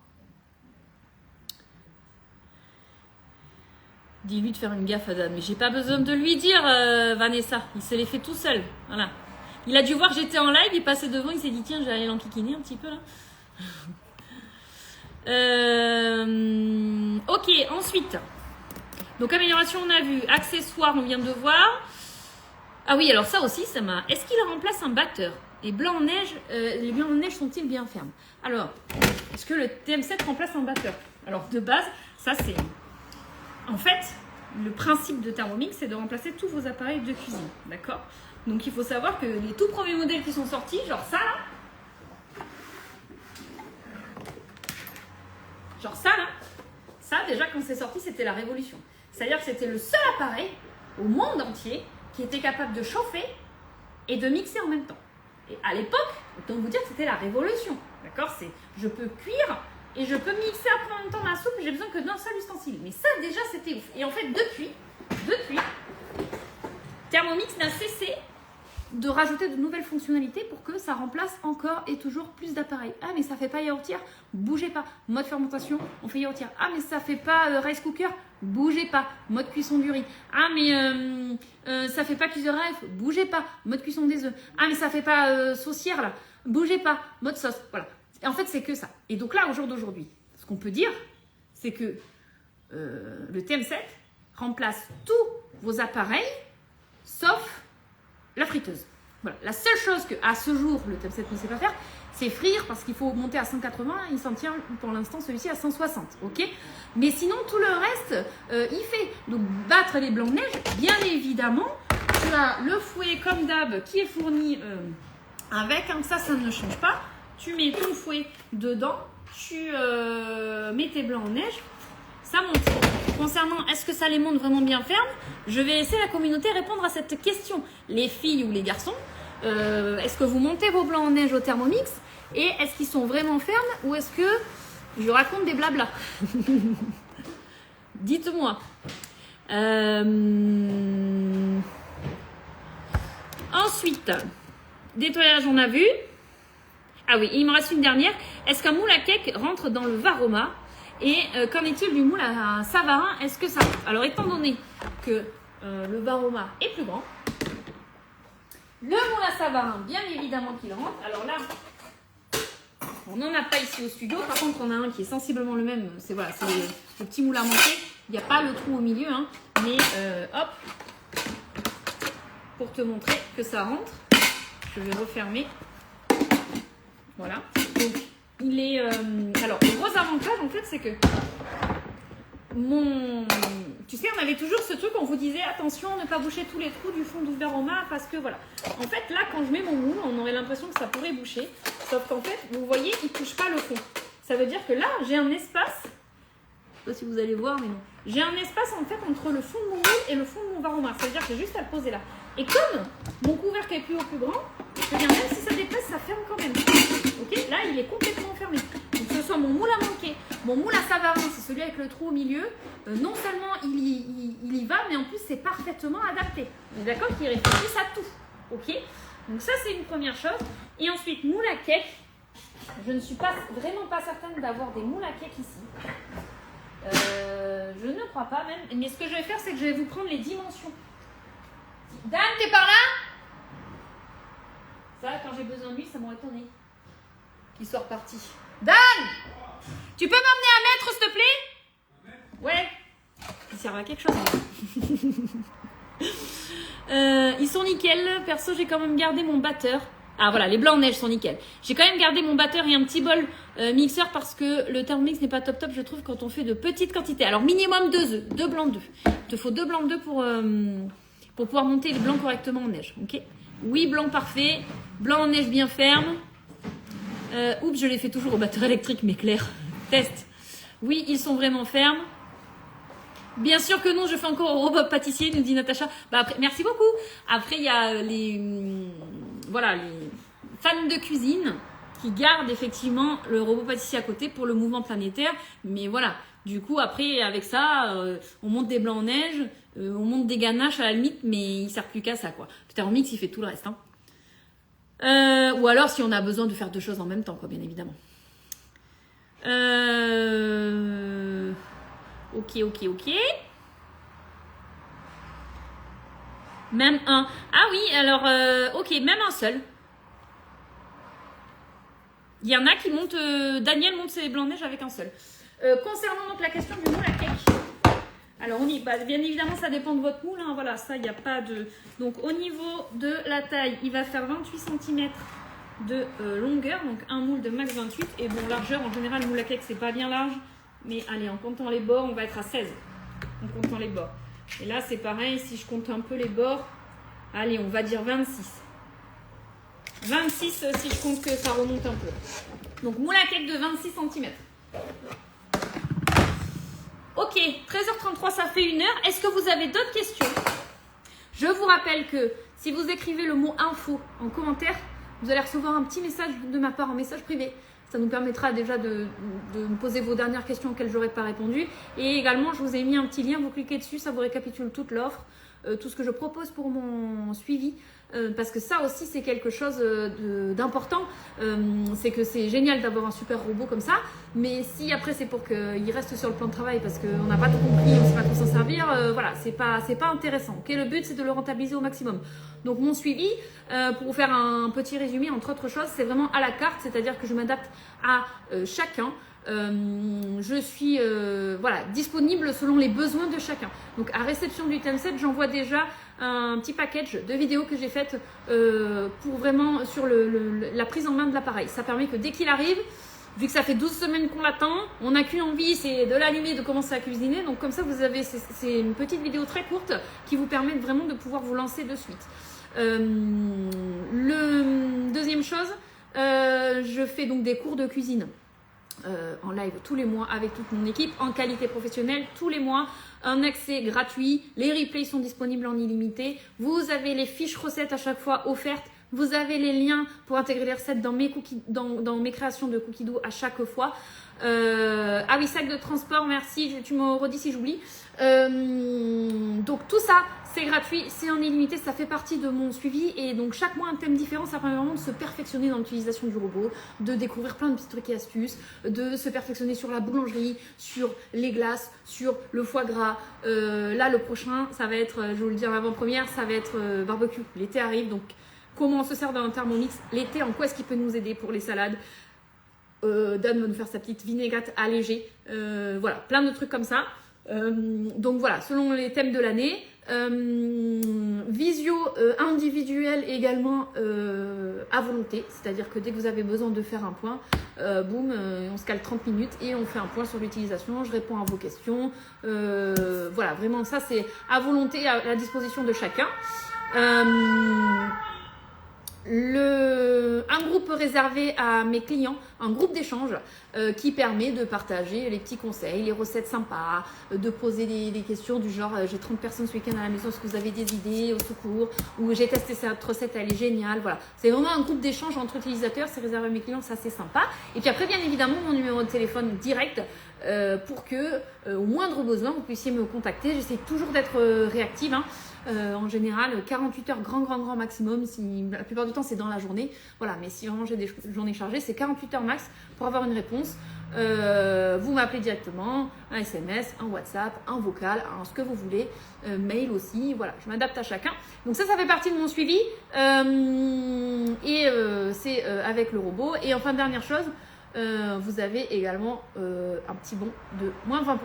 Dis-lui de faire une gaffe, Adam. Mais j'ai pas besoin de lui dire, Vanessa. Il se les fait tout seul. Voilà. Il a dû voir que j'étais en live, il passait devant, il s'est dit, tiens, j'allais l'enquiquiner un petit peu là. Ok, ensuite. Donc, amélioration, on a vu. Accessoires, on vient de voir. Ah oui, alors ça aussi, ça m'a... Est-ce qu'il remplace un batteur? Les blancs en neige sont-ils bien fermes? Alors, est-ce que le TM7 remplace un batteur? Alors, de base, ça c'est... En fait, le principe de Thermomix, c'est de remplacer tous vos appareils de cuisine, d'accord? Donc, il faut savoir que les tout premiers modèles qui sont sortis, genre ça là, ça déjà quand c'est sorti, c'était la révolution. C'est-à-dire que c'était le seul appareil au monde entier qui était capable de chauffer et de mixer en même temps. Et à l'époque, autant vous dire que c'était la révolution, d'accord? C'est, je peux cuire et je peux mixer après en même temps ma soupe, j'ai besoin que d'un seul ustensile. Mais ça, déjà, c'était ouf. Et en fait, depuis, Thermomix n'a cessé de rajouter de nouvelles fonctionnalités pour que ça remplace encore et toujours plus d'appareils. Ah mais ça fait pas yaourtière, bougez pas. Mode fermentation, on fait yaourtière. Ah mais ça fait pas rice cooker, bougez pas. Mode cuisson du riz. Ah mais ça fait pas cuiseur à œufs, bougez pas. Mode cuisson des œufs. Ah mais ça fait pas saucière là, bougez pas. Mode sauce, voilà. Et en fait c'est que ça. Et donc là au jour d'aujourd'hui, ce qu'on peut dire, c'est que le TM7 remplace tous vos appareils sauf la friteuse. Voilà. La seule chose que à ce jour le TM7 ne sait pas faire, c'est frire parce qu'il faut monter à 180. Il s'en tient pour l'instant celui-ci à 160. Ok. Mais sinon tout le reste, il fait. Donc battre les blancs de neige, bien évidemment. Tu as le fouet comme d'hab qui est fourni avec. Hein, ça ne change pas. Tu mets ton fouet dedans. Tu mets tes blancs en neige. Ça monte. Concernant est-ce que ça les monte vraiment bien fermes, je vais laisser la communauté répondre à cette question. Les filles ou les garçons, est-ce que vous montez vos blancs en neige au Thermomix et est-ce qu'ils sont vraiment fermes ou est-ce que je raconte des blablas? Dites-moi. Ensuite, nettoyage on a vu. Ah oui, il me reste une dernière. Est-ce qu'un moule à cake rentre dans le Varoma? Et qu'en est-il du moule à Savarin? Est-ce que ça... Alors, étant donné que le Varoma est plus grand, le moule à Savarin, bien évidemment qu'il rentre. Alors là, on n'en a pas ici au studio. Par contre, on a un qui est sensiblement le même. C'est voilà, c'est le petit moule à monter. Il n'y a pas le trou au milieu. Hein, mais hop, pour te montrer que ça rentre, je vais refermer. Voilà. Donc, il est. Alors, le gros avantage, en fait, c'est que tu sais, on avait toujours ce truc, on vous disait attention, ne pas boucher tous les trous du fond du Varoma parce que voilà. En fait, là, quand je mets mon moule, on aurait l'impression que ça pourrait boucher. Sauf qu'en fait, vous voyez, il ne touche pas le fond. Ça veut dire que là, j'ai un espace. Je ne sais pas si vous allez voir, mais non. J'ai un espace, en fait, entre le fond de mon moule et le fond de mon Varoma. Ça veut dire que j'ai juste à le poser là. Et comme mon couvercle est plus haut, plus grand, je veux dire, même si ça dépasse, ça ferme quand même. Ok, là, il est complètement fermé. Donc, que ce soit mon moule à manquer, mon moule à Savarin, c'est celui avec le trou au milieu. Non seulement il y va, mais en plus, c'est parfaitement adapté. On est d'accord qu'il réfléchisse à tout. Ok, donc ça, c'est une première chose. Et ensuite, moule à cake. Je ne suis vraiment pas certaine d'avoir des moules à cake ici. Je ne crois pas même. Mais ce que je vais faire, c'est que je vais vous prendre les dimensions. Dan, t'es par là? Ça, quand j'ai besoin de lui, ça m'aurait étonné qu'il soit reparti. Dan, tu peux m'emmener un mètre, s'il te plaît? Ouais. Il sert à quelque chose. Ils sont nickel. Perso, j'ai quand même gardé mon batteur. Ah voilà, les blancs en neige sont nickel. J'ai quand même gardé mon batteur et un petit bol mixeur parce que le Thermomix n'est pas top top, je trouve, quand on fait de petites quantités. Alors minimum 2 œufs, 2 blancs d'œufs. Il te faut 2 blancs d'œufs pour pouvoir monter les blancs correctement en neige. Ok? Oui, blanc parfait. Blanc en neige bien ferme. Oups, je les fais toujours au batteur électrique, mais clair. Test. Oui, ils sont vraiment fermes. Bien sûr que non, je fais encore au robot pâtissier, nous dit Natacha. Bah après, merci beaucoup. Après, il y a les fans de cuisine qui gardent effectivement le robot pâtissier à côté pour le mouvement planétaire. Mais voilà, du coup, après, avec ça, on monte des blancs en neige, on monte des ganaches à la limite, mais il ne sert plus qu'à ça, quoi. Le Thermomix, il fait tout le reste. Hein. Ou alors, si on a besoin de faire 2 choses en même temps, quoi, bien évidemment. Ok. Même un. Ah oui, alors, ok, même un seul. Il y en a qui montent. Daniel monte ses blancs de neige avec un seul. Concernant donc la question du moule à cake. Alors, bien évidemment, ça dépend de votre moule. Hein, voilà, ça, il n'y a pas de. Donc, au niveau de la taille, il va faire 28 cm de longueur. Donc, un moule de max 28. Et bon, largeur, en général, le moule à cake, c'est pas bien large. Mais allez, en comptant les bords, on va être à 16. En comptant les bords. Et là, c'est pareil. Si je compte un peu les bords, allez, on va dire 26. 26 si je compte que ça remonte un peu. Donc, moule à cake de 26 cm. Ok, 13h33, ça fait 1 heure. Est-ce que vous avez d'autres questions? Je vous rappelle que si vous écrivez le mot info en commentaire, vous allez recevoir un petit message de ma part en message privé. Ça nous permettra déjà de me poser vos dernières questions auxquelles je n'aurais pas répondu. Et également, je vous ai mis un petit lien, vous cliquez dessus, ça vous récapitule toute l'offre, tout ce que je propose pour mon suivi parce que ça aussi c'est quelque chose d'important. C'est que c'est génial d'avoir un super robot comme ça, mais si après c'est pour qu'il reste sur le plan de travail parce qu'on n'a pas tout compris, on ne sait pas trop s'en servir, voilà, c'est pas intéressant. Okay, le but c'est de le rentabiliser au maximum. Donc mon suivi, pour vous faire un petit résumé entre autres choses, c'est vraiment à la carte, c'est-à-dire que je m'adapte à chacun. Je suis voilà, disponible selon les besoins de chacun. Donc à réception du TM7, j'envoie déjà un petit package de vidéos que j'ai faites pour vraiment sur la prise en main de l'appareil. Ça permet que dès qu'il arrive, vu que ça fait 12 semaines qu'on l'attend, on n'a qu'une envie, c'est de l'allumer, de commencer à cuisiner. Donc comme ça, vous avez c'est une petite vidéo très courte qui vous permet vraiment de pouvoir vous lancer de suite. Deuxième chose, je fais donc des cours de cuisine en live tous les mois avec toute mon équipe en qualité professionnelle tous les mois, un accès gratuit, les replays sont disponibles en illimité, vous avez les fiches recettes à chaque fois offertes, vous avez les liens pour intégrer les recettes dans mes créations de cookies dough à chaque fois. Ah oui, sac de transport, merci, tu me redis si j'oublie. Donc tout ça c'est gratuit, c'est en illimité, ça fait partie de mon suivi et donc chaque mois un thème différent, ça permet vraiment de se perfectionner dans l'utilisation du robot, de découvrir plein de petits trucs et astuces, de se perfectionner sur la boulangerie, sur les glaces, sur le foie gras. Là le prochain, ça va être, je vous le dis en avant-première, ça va être barbecue. L'été arrive, donc comment on se sert d'un Thermomix l'été, en quoi est-ce qu'il peut nous aider pour les salades. Dan va nous faire sa petite vinaigrette allégée, voilà, plein de trucs comme ça. Donc voilà, selon les thèmes de l'année, visio individuel également à volonté, c'est-à-dire que dès que vous avez besoin de faire un point, boum, on se cale 30 minutes et on fait un point sur l'utilisation, je réponds à vos questions, voilà, vraiment ça c'est à volonté, à la disposition de chacun. Un groupe réservé à mes clients, un groupe d'échange qui permet de partager les petits conseils, les recettes sympas, de poser des questions du genre j'ai 30 personnes ce week-end à la maison, est-ce que vous avez des idées au secours, ou j'ai testé cette recette, elle est géniale, voilà. C'est vraiment un groupe d'échange entre utilisateurs, c'est réservé à mes clients, ça c'est sympa. Et puis après bien évidemment mon numéro de téléphone direct pour que au moindre besoin vous puissiez me contacter. J'essaie toujours d'être réactive, hein. En général 48 heures grand maximum, si la plupart du temps c'est dans la journée, voilà, mais si vraiment j'ai des journées chargées c'est 48 heures max pour avoir une réponse. Vous m'appelez directement, un SMS, un WhatsApp, un vocal, ce que vous voulez, mail aussi, voilà, je m'adapte à chacun. Donc ça fait partie de mon suivi et c'est avec le robot. Et enfin dernière chose, vous avez également un petit bon de moins 20%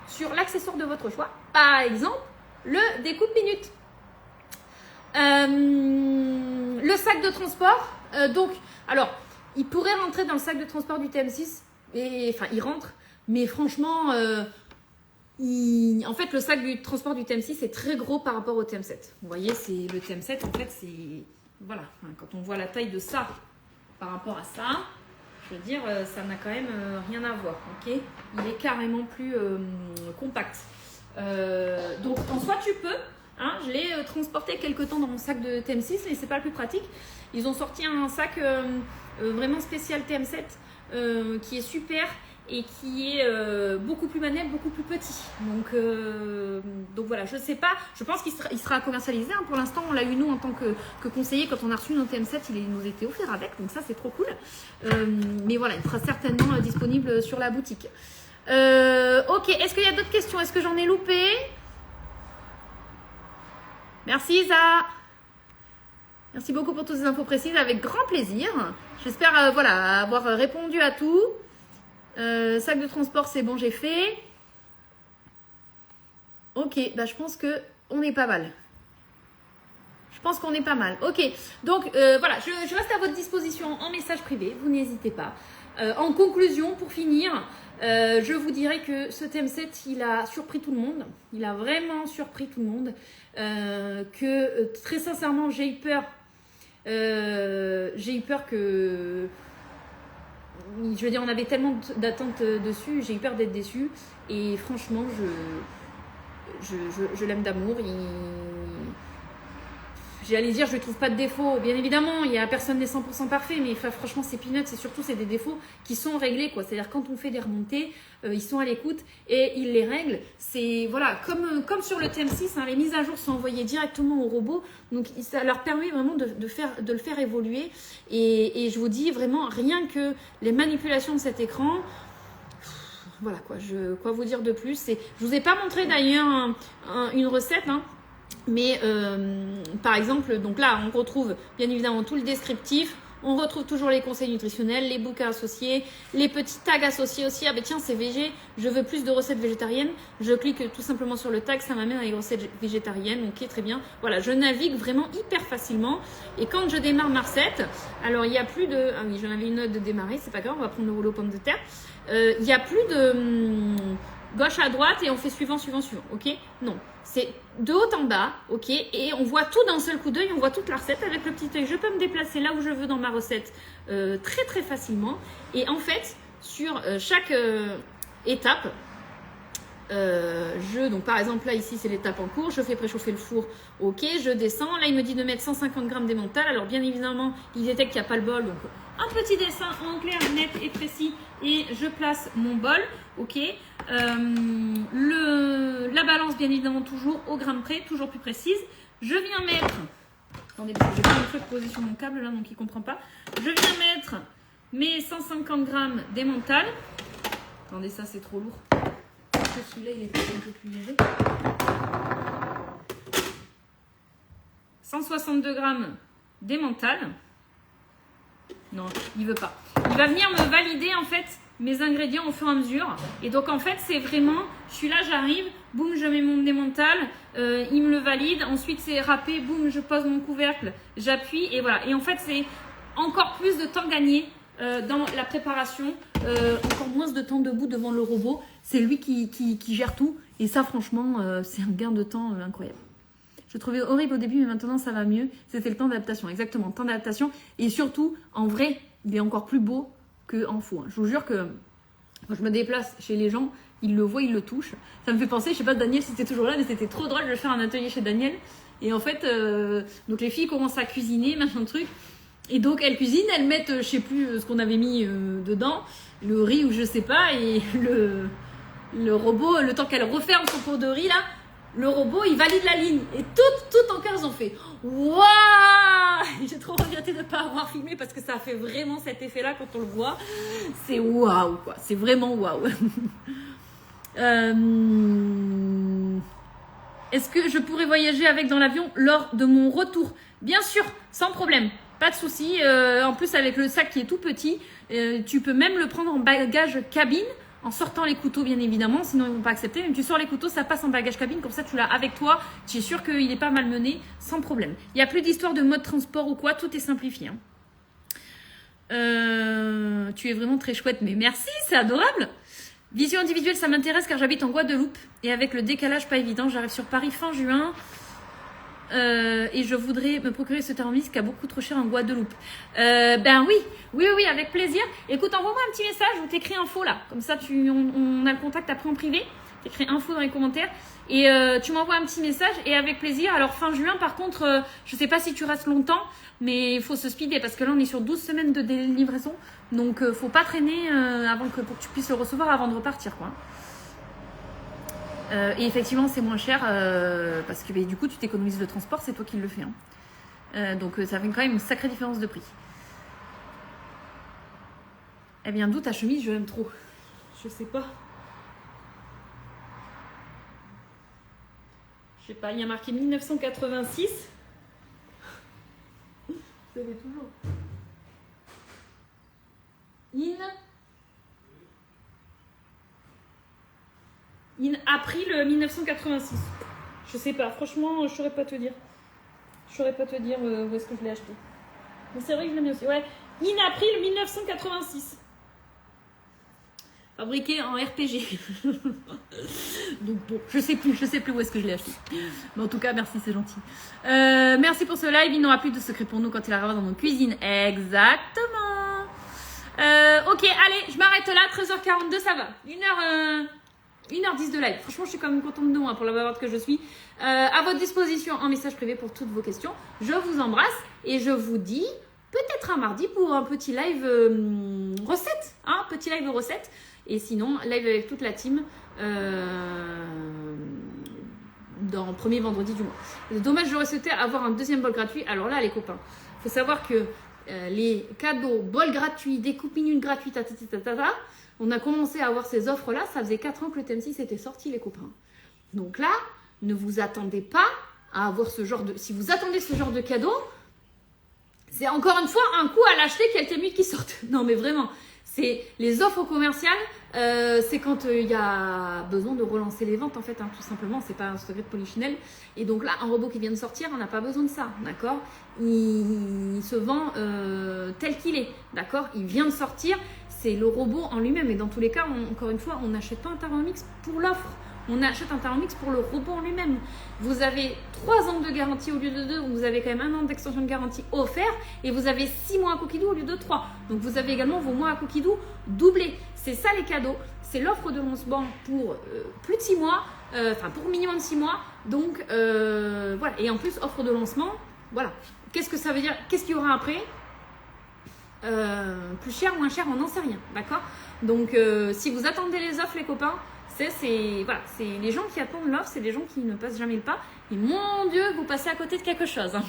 sur l'accessoire de votre choix, par exemple le découpe minute. Le sac de transport, donc, alors, il pourrait rentrer dans le sac de transport du TM6, enfin, il rentre, mais franchement, en fait, le sac du transport du TM6 est très gros par rapport au TM7. Vous voyez, c'est le TM7, en fait, c'est, voilà, quand on voit la taille de ça par rapport à ça, je veux dire, ça n'a quand même rien à voir, ok? Il est carrément plus compact. Donc en soi tu peux, hein, je l'ai transporté quelque temps dans mon sac de TM6 mais c'est pas le plus pratique. Ils ont sorti un sac vraiment spécial TM7 qui est super et qui est beaucoup plus maniable, beaucoup plus petit. Donc voilà, je sais pas, je pense qu'il sera commercialisé, hein. Pour l'instant on l'a eu nous en tant que conseiller, quand on a reçu notre TM7 il nous était offert avec, donc ça c'est trop cool. Mais voilà, il sera certainement disponible sur la boutique. Ok, est-ce qu'il y a d'autres questions? Est-ce que j'en ai loupé? Merci Isa. Merci beaucoup pour toutes ces infos précises, avec grand plaisir. J'espère voilà, avoir répondu à tout. Sac de transport, c'est bon, j'ai fait. Ok, bah je pense qu'on est pas mal. Je pense qu'on est pas mal. Ok, donc voilà, je reste à votre disposition en message privé, vous n'hésitez pas. En conclusion, pour finir, je vous dirais que ce TM7, il a surpris tout le monde. Il a vraiment surpris tout le monde. Que très sincèrement, j'ai eu peur. J'ai eu peur que... Je veux dire, on avait tellement d'attentes dessus. J'ai eu peur d'être déçue. Et franchement, je l'aime d'amour. j'allais dire, je ne trouve pas de défaut. Bien évidemment, il n'y a personne n'est 100% parfait, mais franchement, ces peanuts, c'est des défauts qui sont réglés, quoi. C'est-à-dire, quand on fait des remontées, ils sont à l'écoute et ils les règlent. C'est, voilà, comme sur le TM6, hein, les mises à jour sont envoyées directement au robot. Donc, ça leur permet vraiment de le faire évoluer. Et je vous dis vraiment, rien que les manipulations de cet écran, voilà, quoi. Quoi vous dire de plus? Je vous ai pas montré d'ailleurs une recette, hein. Mais par exemple, donc là, on retrouve bien évidemment tout le descriptif. On retrouve toujours les conseils nutritionnels, les bouquins associés, les petits tags associés aussi. Ah ben tiens, c'est végé, je veux plus de recettes végétariennes. Je clique tout simplement sur le tag, ça m'amène à les recettes végétariennes. Ok, très bien. Voilà, je navigue vraiment hyper facilement. Et quand je démarre ma recette, alors il n'y a plus de... Ah oui, j'en avais une note de démarrer, c'est pas grave, on va prendre le rouleau pomme de terre. Il n'y a plus de gauche à droite et on fait suivant, ok? Non, c'est de haut en bas, ok? Et on voit tout d'un seul coup d'œil, on voit toute la recette avec le petit œil. Je peux me déplacer là où je veux dans ma recette très très facilement. Et en fait, sur chaque étape, donc par exemple là ici c'est l'étape en cours, je fais préchauffer le four, ok, je descends, là il me dit de mettre 150 g d'emmental, alors bien évidemment il détecte qu'il n'y a pas le bol, donc un petit dessin en clair, net et précis, et je place mon bol, ok, la balance bien évidemment toujours au gramme près, toujours plus précise, je viens mettre, attendez parce que j'ai pas un truc posé sur mon câble là donc il comprend pas, je viens mettre mes 150 g d'emmental, attendez ça c'est trop lourd. Celui-là il est un peu plus léger. 162 g d'emmental. Non, il veut pas. Il va venir me valider en fait mes ingrédients au fur et à mesure. Et donc en fait c'est vraiment, je suis là, j'arrive, boum, je mets mon emmental, il me le valide. Ensuite c'est râpé, boum, je pose mon couvercle, j'appuie et voilà. Et en fait c'est encore plus de temps gagné dans la préparation, encore moins de temps debout devant le robot. C'est lui qui gère tout. Et ça, franchement, c'est un gain de temps incroyable. Je trouvais horrible au début, mais maintenant, ça va mieux. C'était le temps d'adaptation. Exactement, temps d'adaptation. Et surtout, en vrai, il est encore plus beau qu'en faux. Je vous jure que quand je me déplace chez les gens, ils le voient, ils le touchent. Ça me fait penser, je sais pas, Daniel, si c'était toujours là, mais c'était trop drôle de faire un atelier chez Daniel. Et en fait, donc les filles commencent à cuisiner, machin truc. Et donc, elles cuisinent, elles mettent, je sais plus ce qu'on avait mis dedans, le riz ou je sais pas, et le robot, le temps qu'elle referme son pot de riz là, le robot il valide la ligne. Et tout en cœur, ils ont fait waouh! J'ai trop regretté de ne pas avoir filmé parce que ça fait vraiment cet effet là quand on le voit. C'est waouh quoi, c'est vraiment waouh. Est-ce que je pourrais voyager avec dans l'avion lors de mon retour? Bien sûr, sans problème. Pas de souci. En plus, avec le sac qui est tout petit, tu peux même le prendre en bagage cabine, en sortant les couteaux, bien évidemment. Sinon, ils ne vont pas accepter. Même tu sors les couteaux, ça passe en bagage cabine. Comme ça, tu l'as avec toi. Tu es sûr qu'il n'est pas malmené, sans problème. Il n'y a plus d'histoire de mode transport ou quoi. Tout est simplifié. Hein. Tu es vraiment très chouette. Mais merci, c'est adorable. Vision individuelle, ça m'intéresse car j'habite en Guadeloupe. Et avec le décalage pas évident, j'arrive sur Paris fin juin. Et je voudrais me procurer ce thermomix qui a beaucoup trop cher en Guadeloupe. Ben oui, avec plaisir. Écoute, envoie-moi un petit message ou t'écris info là. Comme ça, on a le contact après en privé. T'écris info dans les commentaires. Et tu m'envoies un petit message et avec plaisir. Alors fin juin, par contre, je sais pas si tu restes longtemps, mais il faut se speeder parce que là, on est sur 12 semaines de livraison. Donc, faut pas traîner pour que tu puisses le recevoir avant de repartir, quoi. Et effectivement, c'est moins cher parce que du coup, tu t'économises le transport, c'est toi qui le fais. Hein. Donc, ça fait quand même une sacrée différence de prix. Eh bien, d'où ta chemise, je l'aime trop. Je sais pas. Je sais pas, il y a marqué 1986. Vous savez toujours. In April 1986. Je sais pas, franchement, je saurais pas te dire. Je saurais pas te dire où est-ce que je l'ai acheté. Mais c'est vrai que je l'aime bien aussi. Ouais, In April 1986. Fabriqué en RPG. Donc bon, je sais plus où est-ce que je l'ai acheté. Mais en tout cas, merci, c'est gentil. Merci pour ce live. Il n'aura plus de secret pour nous quand il arrivera dans nos cuisines. Exactement. Ok, allez, je m'arrête là. 13h42, ça va. 1h10 de live. Franchement, je suis quand même contente de moi pour la bavarde que je suis. À votre disposition en message privé pour toutes vos questions. Je vous embrasse et je vous dis peut-être un mardi pour un petit live recette. Hein, petit live recette. Et sinon, live avec toute la team dans le premier vendredi du mois. Dommage, j'aurais souhaité avoir un deuxième bol gratuit. Alors là, les copains, il faut savoir que les cadeaux, bol gratuit, découpe minute gratuite, on a commencé à avoir ces offres-là. Ça faisait 4 ans que le TM6 était sorti, les copains. Donc là, ne vous attendez pas à avoir ce genre de... Si vous attendez ce genre de cadeau, c'est encore une fois un coup à l'acheter qu'il y a le TM8 qui sortent. Non, mais vraiment, c'est les offres commerciales, c'est quand il y a besoin de relancer les ventes, en fait, hein, tout simplement. C'est pas un secret de Polichinelle. Et donc là, un robot qui vient de sortir, on n'a pas besoin de ça, d'accord? Il se vend tel qu'il est, d'accord? Il vient de sortir, c'est le robot en lui-même. Et dans tous les cas, encore une fois, on n'achète pas un Thermomix pour l'offre. On achète un Thermomix pour le robot en lui-même. Vous avez 3 ans de garantie au lieu de 2. Vous avez quand même 1 an d'extension de garantie offert. Et vous avez 6 mois à Coquidou au lieu de 3. Donc vous avez également vos mois à Coquidou doublés. C'est ça les cadeaux. C'est l'offre de lancement pour plus de 6 mois. Enfin pour minimum 6 mois. Donc voilà. Et en plus, offre de lancement. Voilà. Qu'est-ce que ça veut dire? Qu'est-ce qu'il y aura après? Plus cher, moins cher, on n'en sait rien. D'accord? Donc si vous attendez les offres, les copains, voilà, c'est les gens qui attendent l'offre, c'est les gens qui ne passent jamais le pas. Et mon Dieu, vous passez à côté de quelque chose. Hein.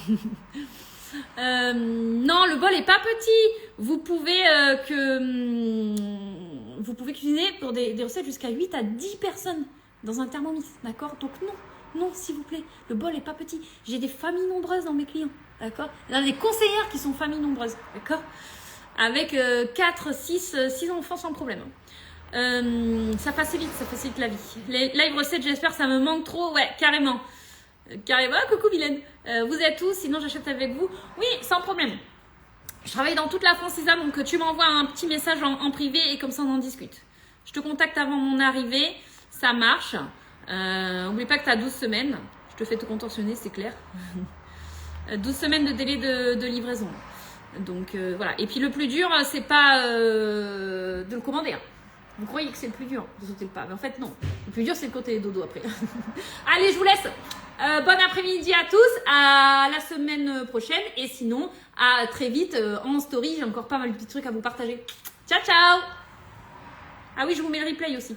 Non, le bol est pas petit. Vous pouvez cuisiner pour des recettes jusqu'à 8 à 10 personnes dans un Thermomix, d'accord? Donc non, s'il vous plaît, le bol est pas petit. J'ai des familles nombreuses dans mes clients, d'accord? Il y a des conseillères qui sont familles nombreuses, d'accord? Avec 4, 6 enfants sans problème. Ça facilite la vie. Les live recettes, j'espère, ça me manque trop. Ouais, carrément. Ah, coucou Mylène. Vous êtes où? Sinon, j'achète avec vous. Oui, sans problème. Je travaille dans toute la France, Isa, donc tu m'envoies un petit message en privé et comme ça, on en discute. Je te contacte avant mon arrivée. Ça marche. N'oublie pas que tu as 12 semaines. Je te fais tout contorsionner, c'est clair. 12 semaines de délai de livraison. Donc, voilà. Et puis, le plus dur, c'est pas de le commander. Hein. Vous croyez que c'est le plus dur de sauter le pas, mais en fait non. Le plus dur c'est le côté dodo après. Allez, je vous laisse. Bon après-midi à tous. À la semaine prochaine. Et sinon, à très vite en story. J'ai encore pas mal de petits trucs à vous partager. Ciao, ciao. Ah oui, je vous mets le replay aussi.